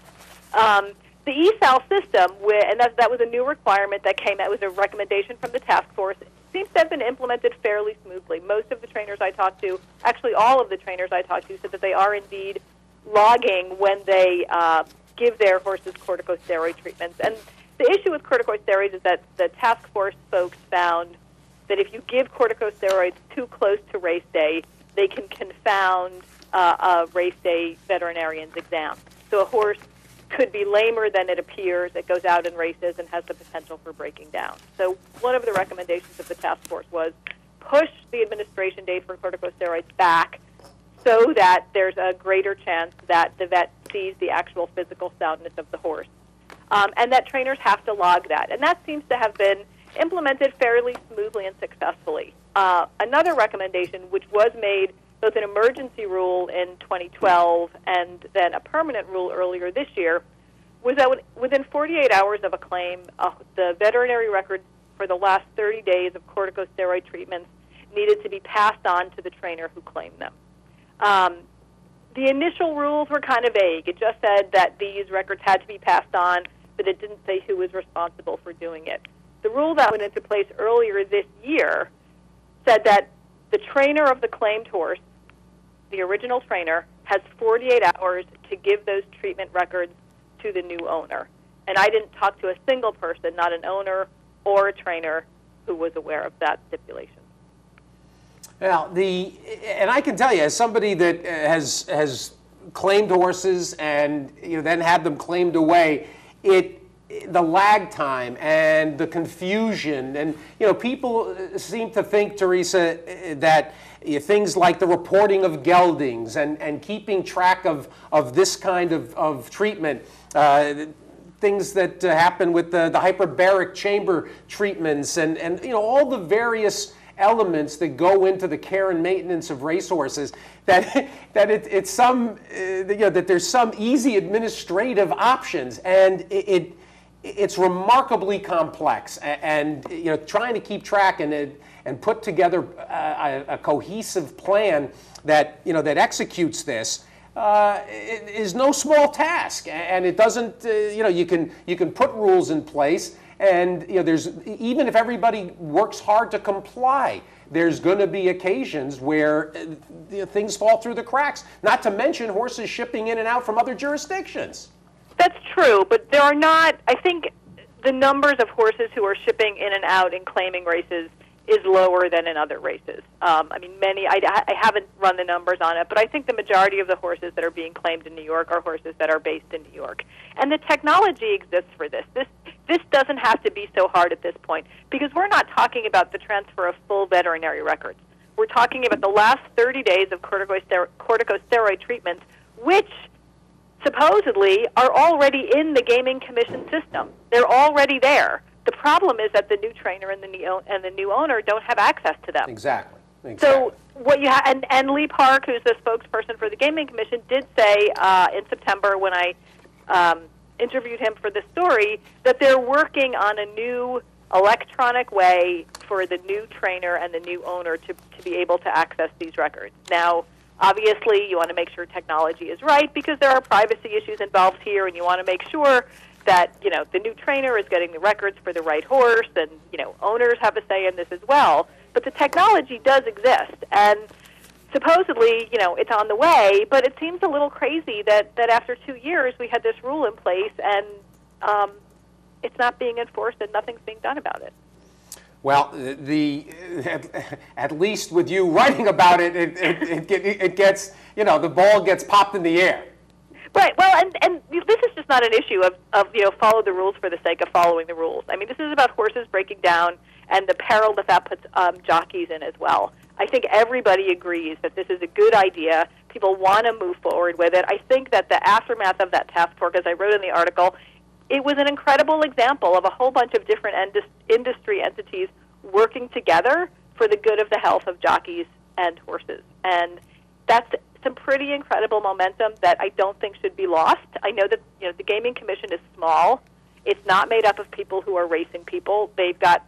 Speaker 16: The eSal system, and that was a new requirement that came out, was a recommendation from the task force, seems to have been implemented fairly smoothly. Most of the trainers I talked to, actually all of the trainers I talked to, said that they are indeed logging when they give their horses corticosteroid treatments. And the issue with corticosteroids is that the task force folks found that if you give corticosteroids too close to race day, they can confound a race day veterinarian's exam. So a horse could be lamer than it appears. It goes out and races and has the potential for breaking down. So one of the recommendations of the task force was push the administration date for corticosteroids back so that there's a greater chance that the vet sees the actual physical soundness of the horse. And that trainers have to log that. And that seems to have been implemented fairly smoothly and successfully. Another recommendation, which was made both an emergency rule in 2012 and then a permanent rule earlier this year, was that within 48 hours of a claim, the veterinary records for the last 30 days of corticosteroid treatments needed to be passed on to the trainer who claimed them. The initial rules were kind of vague. It just said that these records had to be passed on, but it didn't say who was responsible for doing it. The rule that went into place earlier this year said that the trainer of the claimed horse, the original trainer, has 48 hours to give those treatment records to the new owner. And I didn't talk to a single person, not an owner or a trainer, who was aware of that stipulation.
Speaker 3: Now, and I can tell you, as somebody that has claimed horses and then had them claimed away, the lag time and the confusion, and people seem to think, Teresa, that things like the reporting of geldings and keeping track of this kind of treatment, things that happen with the hyperbaric chamber treatments, and all the various elements that go into the care and maintenance of racehorses, that there's some easy administrative options, and it's remarkably complex, and trying to keep track and put together a cohesive plan that executes this is no small task, and it doesn't. You can put rules in place, and there's, even if everybody works hard to comply, there's going to be occasions where things fall through the cracks. Not to mention horses shipping in and out from other jurisdictions.
Speaker 16: That's true, but there are not. I think the numbers of horses who are shipping in and out in claiming races is lower than in other races. I haven't run the numbers on it, but I think the majority of the horses that are being claimed in New York are horses that are based in New York. And the technology exists for this. This doesn't have to be so hard at this point, because we're not talking about the transfer of full veterinary records. We're talking about the last 30 days of corticosteroid treatments, which supposedly are already in the Gaming Commission system. They're already there. The problem is that the new trainer and the new owner don't have access to them.
Speaker 3: Exactly.
Speaker 16: So what you and Lee Park, who's the spokesperson for the Gaming Commission, did say in September when I interviewed him for the story that they're working on a new electronic way for the new trainer and the new owner to be able to access these records. Now, obviously, you want to make sure technology is right because there are privacy issues involved here, and you want to make sure that the new trainer is getting the records for the right horse, and owners have a say in this as well. But the technology does exist, and supposedly it's on the way. But it seems a little crazy that after 2 years we had this rule in place, and it's not being enforced, and nothing's being done about it.
Speaker 3: Well, at least with you writing about it, it gets the ball gets popped in the air.
Speaker 16: Right. Well, and this is just not an issue of follow the rules for the sake of following the rules. I mean, this is about horses breaking down and the peril that puts jockeys in as well. I think everybody agrees that this is a good idea. People want to move forward with it. I think that the aftermath of that task force, as I wrote in the article, it was an incredible example of a whole bunch of different industry entities working together for the good of the health of jockeys and horses. And that's some pretty incredible momentum that I don't think should be lost. I know that the Gaming Commission is small. It's not made up of people who are racing people. They've got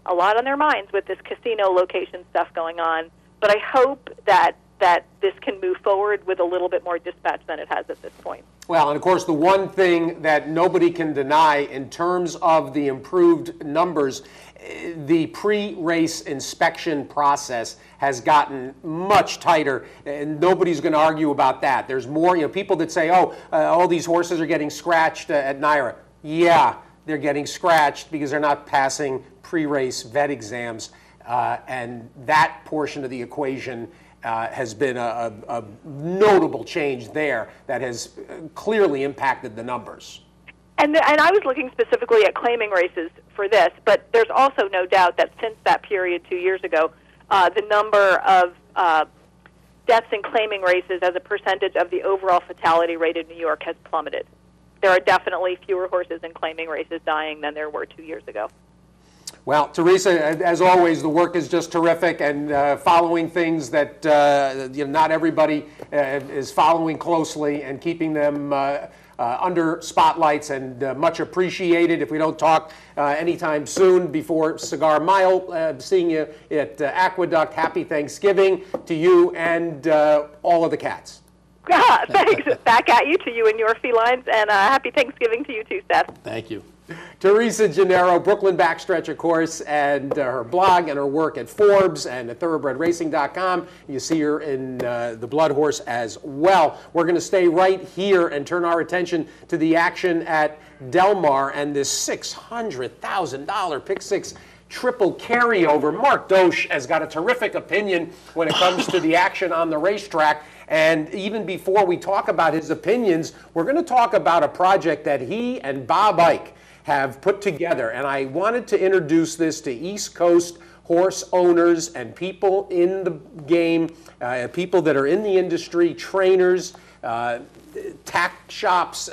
Speaker 16: a lot on their minds with this casino location stuff going on. But I hope that this can move forward with a little bit more dispatch than it has at this point.
Speaker 3: Well, and of course, the one thing that nobody can deny in terms of the improved numbers, the pre-race inspection process has gotten much tighter, and nobody's going to argue about that. There's more, people that say, all these horses are getting scratched at NYRA. Yeah, they're getting scratched because they're not passing pre-race vet exams, and that portion of the equation has been a notable change there that has clearly impacted the numbers.
Speaker 16: And I was looking specifically at claiming races for this, but there's also no doubt that since that period 2 years ago, the number of deaths in claiming races as a percentage of the overall fatality rate in New York has plummeted. There are definitely fewer horses in claiming races dying than there were 2 years ago.
Speaker 3: Well, Teresa, as always, the work is just terrific, and following things that not everybody is following closely and keeping them under spotlights, and much appreciated. If we don't talk anytime soon before Cigar Mile, seeing you at Aqueduct, happy Thanksgiving to you and all of the cats.
Speaker 16: Thanks. Back at you, to you and your felines, and happy Thanksgiving to you too, Seth.
Speaker 2: Thank you.
Speaker 3: Teresa Gennaro, Brooklyn Backstretch, of course, and her blog and her work at Forbes and at thoroughbredracing.com. You see her in the Blood Horse as well. We're going to stay right here and turn our attention to the action at Del Mar and this $600,000 Pick Six triple carryover. Mark Dosch has got a terrific opinion when it comes to the action on the racetrack. And even before we talk about his opinions, we're going to talk about a project that he and Bob Ike have put together. And I wanted to introduce this to East Coast horse owners and people in the game, people that are in the industry, trainers, tack shops,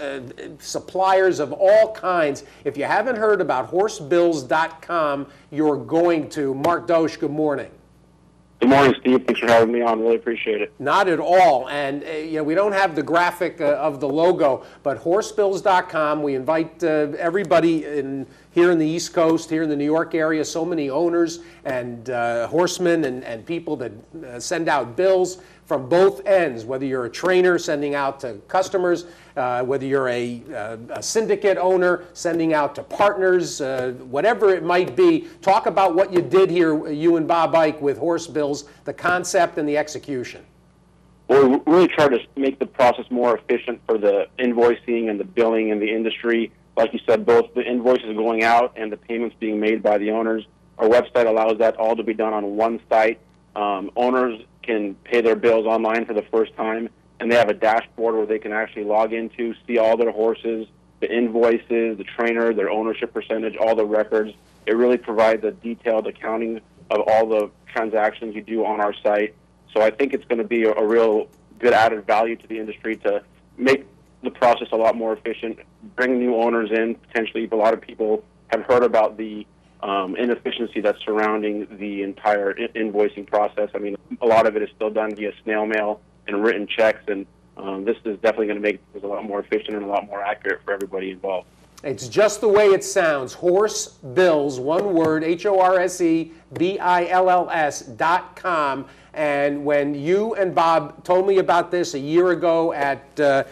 Speaker 3: suppliers of all kinds. If you haven't heard about horsebills.com, you're going to. Mark Dosch, good morning.
Speaker 17: Good morning, Steve. Thanks for having me on. Really appreciate it.
Speaker 3: Not at all. And we don't have the graphic of the logo, but horsebills.com, we invite everybody here in the East Coast, here in the New York area, so many owners and horsemen and people that send out bills from both ends, whether you're a trainer sending out to customers, whether you're a syndicate owner sending out to partners, whatever it might be. Talk about what you did here, you and Bob Ike, with Horse Bills, the concept and the execution.
Speaker 17: Well, we really try to make the process more efficient for the invoicing and the billing in the industry. Like you said, both the invoices going out and the payments being made by the owners. Our website allows that all to be done on one site. Owners can pay their bills online for the first time, and they have a dashboard where they can actually log into, see all their horses, the invoices, the trainer, their ownership percentage, all the records. It really provides a detailed accounting of all the transactions you do on our site. So I think it's going to be a real good added value to the industry to make the process a lot more efficient, bring new owners in. Potentially, a lot of people have heard about the inefficiency that's surrounding the entire invoicing process. I mean, a lot of it is still done via snail mail and written checks, and this is definitely going to make it a lot more efficient and a lot more accurate for everybody involved.
Speaker 3: It's just the way it sounds. Horse Bills, one word, HORSEBILLS.com. And when you and Bob told me about this a year ago at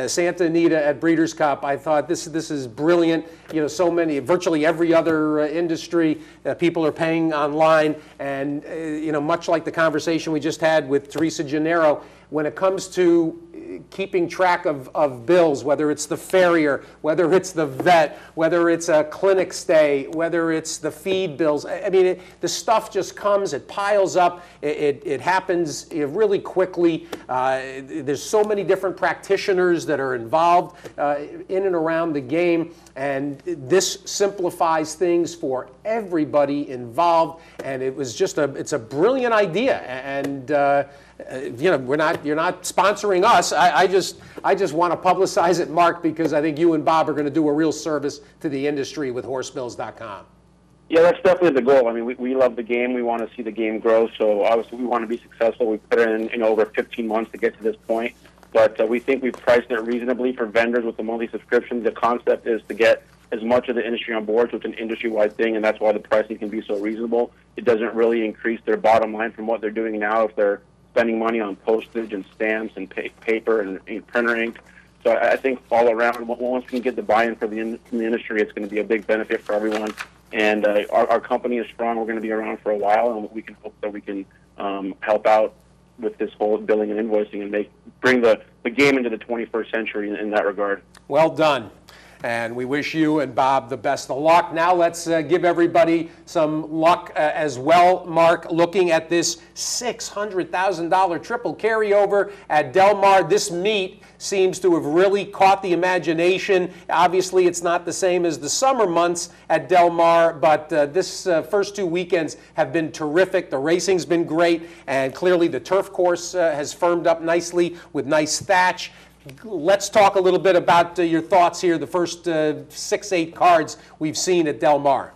Speaker 3: Santa Anita at Breeders' Cup, I thought this is brilliant. So many, virtually every other industry, people are paying online, and much like the conversation we just had with Teresa Gennaro, when it comes to keeping track of bills, whether it's the farrier, whether it's the vet, whether it's a clinic stay, whether it's the feed bills. I mean, the stuff just comes, it piles up, it happens really quickly. There's so many different practitioners that are involved in and around the game, and this simplifies things for everybody involved, and it was just it's a brilliant idea. And you know, you're not sponsoring us. I just want to publicize it, Mark, because I think you and Bob are going to do a real service to the industry with horsebills.com.
Speaker 17: Yeah, that's definitely the goal. I mean, we love the game. We want to see the game grow. So obviously, we want to be successful. We put in over 15 months to get to this point, but we think we've priced it reasonably for vendors with the monthly subscription. The concept is to get as much of the industry on board, so it's an industry-wide thing, and that's why the pricing can be so reasonable. It doesn't really increase their bottom line from what they're doing now if they're spending money on postage and stamps and paper and printer ink. So I think all around, once we can get the buy-in from the industry, it's going to be a big benefit for everyone. And our company is strong. We're going to be around for a while, and we can hope that we can help out with this whole billing and invoicing and bring the game into the 21st century in that regard.
Speaker 3: Well done. And we wish you and Bob the best of luck. Now let's give everybody some luck as well, Mark, looking at this $600,000 triple carryover at Del Mar. This meet seems to have really caught the imagination. Obviously, it's not the same as the summer months at Del Mar, but this first 2 weekends have been terrific. The racing's been great, and clearly the turf course has firmed up nicely with nice thatch. Let's talk a little bit about your thoughts here, the first 6-8 cards we've seen at Del Mar.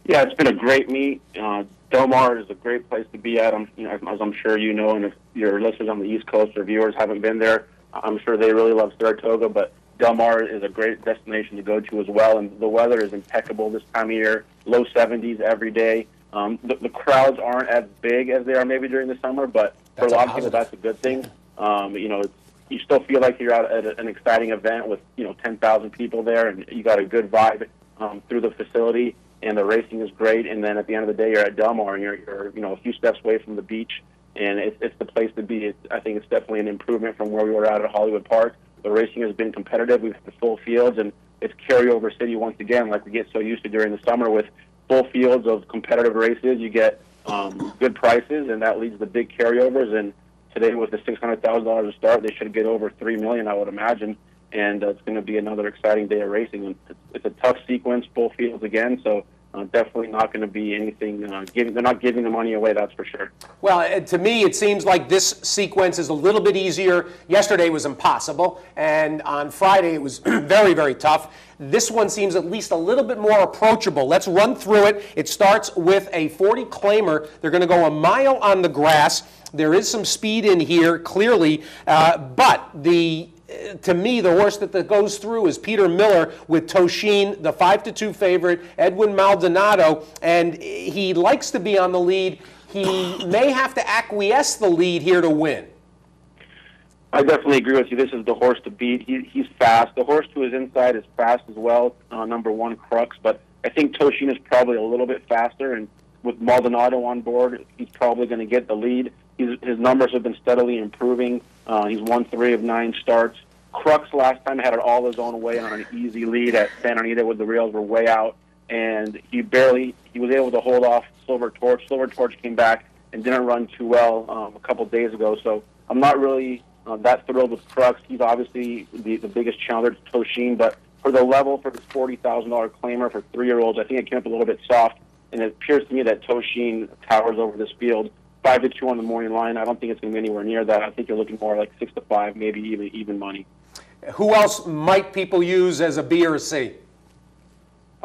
Speaker 17: Yeah, it's been a great meet. Del Mar is a great place to be at. As I'm sure you know, and if your listeners on the East Coast or viewers haven't been there, I'm sure they really love Saratoga, but Del Mar is a great destination to go to as well, and the weather is impeccable this time of year, low 70s every day. The crowds aren't as big as they are maybe during the summer, but for a lot of people, that's a good thing. You still feel like you're out at an exciting event with 10,000 people there, and you got a good vibe through the facility, and the racing is great. And then at the end of the day, you're at Del Mar, and you're a few steps away from the beach, and it's the place to be. I think it's definitely an improvement from where we were at Hollywood Park. The racing has been competitive. We've had full fields, and it's carryover city once again, like we get so used to during the summer with full fields of competitive races. You get good prices, and that leads to big carryovers. And today with the $600,000 to start, they should get over $3 million, I would imagine, and it's going to be another exciting day of racing. And it's a tough sequence, full fields again, so definitely not going to be anything. They're not giving the money away, that's for sure.
Speaker 3: Well, to me, it seems like this sequence is a little bit easier. Yesterday was impossible, and on Friday it was very, very tough. This one seems at least a little bit more approachable. Let's run through it. It starts with a 40 claimer. They're going to go a mile on the grass. There is some speed in here, clearly, but to me, the horse that goes through is Peter Miller with Toshin, the 5-2 favorite, Edwin Maldonado, and he likes to be on the lead. He may have to acquiesce the lead here to win.
Speaker 17: I definitely agree with you. This is the horse to beat. He's fast. The horse to his inside is fast as well, number 1, Crux, but I think Toshin is probably a little bit faster, and with Maldonado on board, he's probably going to get the lead. His numbers have been steadily improving. He's won 3 of 9 starts. Crux last time had it all his own way on an easy lead at Santa Anita when the rails were way out, and he was able to hold off Silver Torch. Silver Torch came back and didn't run too well a couple days ago, so I'm not really that thrilled with Crux. He's obviously the biggest challenger to Toshin, but for the level for this $40,000 claimer for 3-year-olds, I think it came up a little bit soft, and it appears to me that Toshin towers over this field. 5-2 on the morning line. I don't think it's going to be anywhere near that. I think you're looking more like 6-5, maybe even money.
Speaker 3: Who else might people use as a B or a C?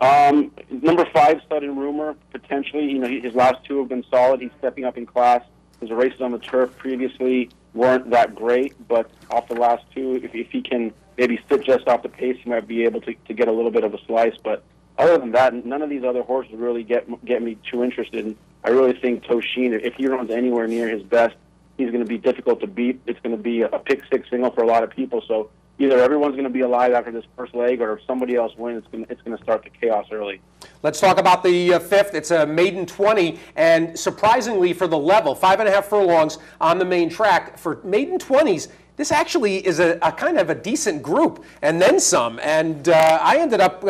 Speaker 17: Number 5, Sudden Rumor, potentially. His last 2 have been solid. He's stepping up in class. His races on the turf previously weren't that great, but off the last 2, if he can maybe sit just off the pace, he might be able to get a little bit of a slice. But other than that, none of these other horses really get me too interested. I really think Toshin, if he runs anywhere near his best, he's going to be difficult to beat. It's going to be a pick-6 single for a lot of people. So either everyone's going to be alive after this first leg, or if somebody else wins, it's going to start the chaos early. Let's
Speaker 3: talk about the 5th. It's a maiden 20, and surprisingly for the level, 5.5 furlongs on the main track. For maiden 20s, this actually is a kind of a decent group, and then some. And I ended up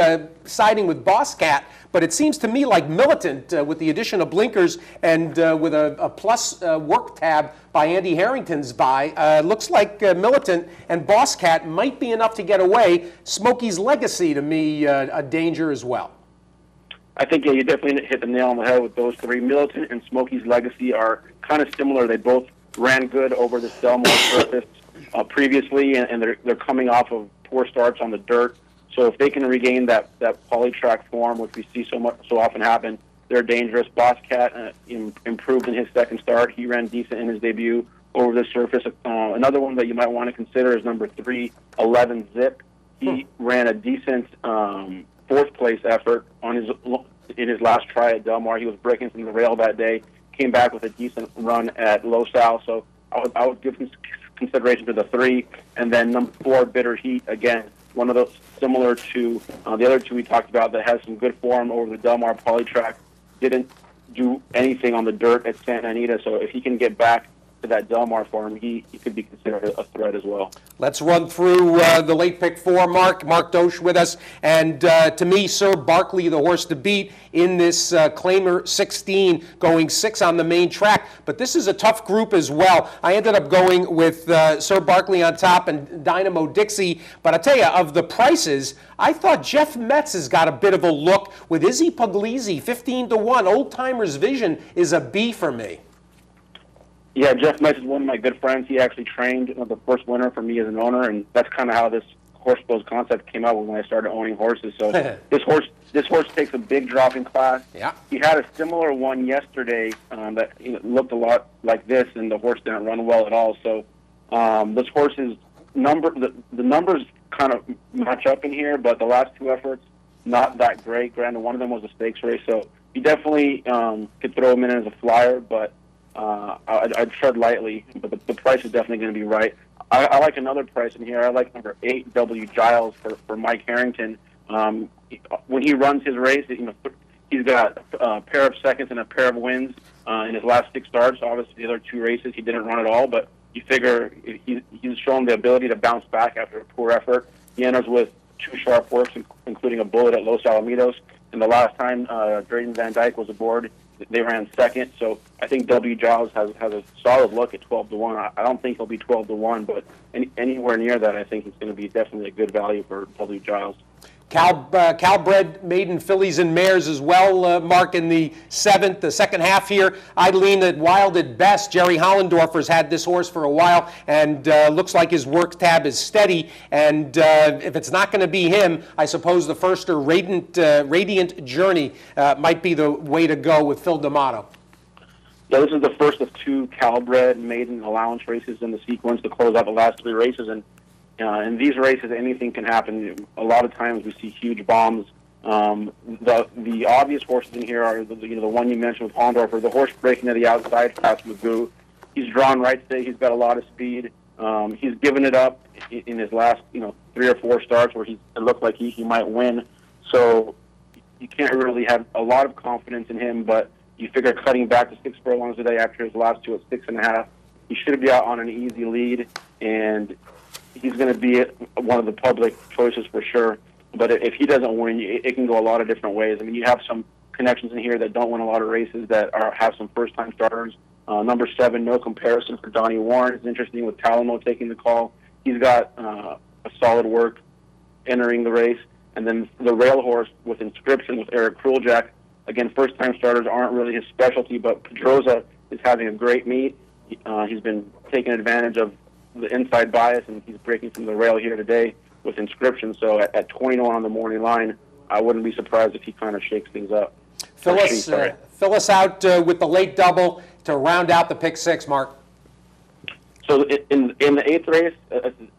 Speaker 3: siding with Boss Cat, but it seems to me like Militant, with the addition of blinkers and with a plus work tab by Andy Harrington's buy, looks like Militant and Boss Cat might be enough to get away. Smokey's Legacy, to me, a danger as well.
Speaker 17: I think, yeah, you definitely hit the nail on the head with those three. Militant and Smokey's Legacy are kind of similar. They both ran good over the Delmar surface previously, and they're coming off of poor starts on the dirt. So if they can regain that polytrack form, which we see so often happen, they're dangerous. Boss Cat improved in his second start. He ran decent in his debut over the surface. Another one that you might want to consider is number 3, 11 Zip. He ran a decent fourth place effort in his last try at Del Mar. He was breaking from the rail that day, came back with a decent run at Los Al. So I would give consideration to the 3, and then number 4, Bitter Heat, again, one of those similar to the other two we talked about that has some good form over the Del Mar polytrack. Didn't do anything on the dirt at Santa Anita, so if he can get back to that Del Mar form, he could be considered a threat as well.
Speaker 3: Let's run through the late pick 4, Mark Dosch with us, and to me, Sir Barkley, the horse to beat in this Claimer 16, going 6 on the main track. But this is a tough group as well. I ended up going with Sir Barkley on top and Dynamo Dixie. But I tell you, of the prices, I thought Jeff Metz has got a bit of a look with Izzy Puglisi, 15-1. Old Timer's Vision is a B for me.
Speaker 17: Yeah, Jeff Metz is one of my good friends. He actually trained the first winner for me as an owner, and that's kind of how this Horse Bros concept came out when I started owning horses. So this horse takes a big drop in class.
Speaker 3: Yeah.
Speaker 17: He had a similar one yesterday that looked a lot like this, and the horse didn't run well at all. So this horse's the numbers kind of match up in here, but the last 2 efforts not that great. Granted, one of them was a stakes race, so you definitely could throw him in as a flyer, but I'd tread lightly, but the price is definitely going to be right. I like another price in here. I like number 8, W. Giles for Mike Harrington. When he runs his race, he's got a pair of seconds and a pair of wins in his last 6 starts. Obviously, the other 2 races he didn't run at all, but you figure he's shown the ability to bounce back after a poor effort. He enters with 2 sharp works, including a bullet at Los Alamitos. And the last time Drayden Van Dyke was aboard, they ran second. So I think W. Giles has a solid look at 12-1. I don't think he'll be 12-1, but anywhere near that, I think he's going to be definitely a good value for W. Giles.
Speaker 3: Calbred maiden fillies and mares as well, Mark, in the 7th, the second half here. I lean at Wild at Best. Jerry Hollendorfer's had this horse for a while, and looks like his work tab is steady. And if it's not going to be him, I suppose the firster Radiant Journey might be the way to go with Phil D'Amato.
Speaker 17: Yeah, this is the first of 2 Calbred maiden allowance races in the sequence to close out the last 3 races, and in these races, anything can happen. A lot of times we see huge bombs. The obvious horses in here are the one you mentioned with Hollendorfer, the horse breaking to the outside past Magoo. He's drawn right today. He's got a lot of speed. He's given it up in his last 3 or 4 starts where it looked like he might win. So you can't really have a lot of confidence in him, but you figure cutting back to 6 furlongs a day after his last 2 at 6.5, he should be out on an easy lead, and he's going to be one of the public choices for sure. But if he doesn't win, it can go a lot of different ways. I mean, you have some connections in here that don't win a lot of races that have some first-time starters. Number 7, No Comparison for Donnie Warren is interesting with Talamo taking the call. He's got a solid work entering the race. And then the rail horse with Inscription with Eric Kruljack. Again, first-time starters aren't really his specialty, but Pedroza is having a great meet. He's been taking advantage of the inside bias, and he's breaking from the rail here today with Inscription. So at 20-1 on the morning line, I wouldn't be surprised if he kind of shakes things up.
Speaker 3: Fill us out with the late double to round out the pick 6, Mark.
Speaker 17: So in the 8th race,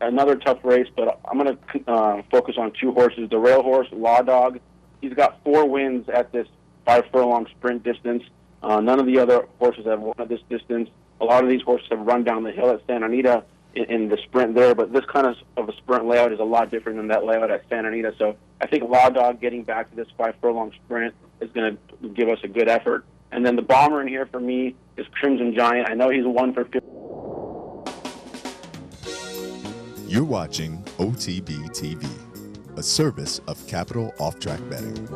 Speaker 17: another tough race, but I'm going to focus on 2 horses. The rail horse, Law Dog, he's got 4 wins at this 5-furlong sprint distance. None of the other horses have won at this distance. A lot of these horses have run down the hill at Santa Anita in the sprint there, but this kind of a sprint layout is a lot different than that layout at Santa Anita. So I think Law Dog getting back to this 5-furlong sprint is going to give us a good effort. And then the bomber in here for me is Crimson Giant. I know he's 1 for 50.
Speaker 1: You're watching OTB TV, a service of Capital Off-Track Betting.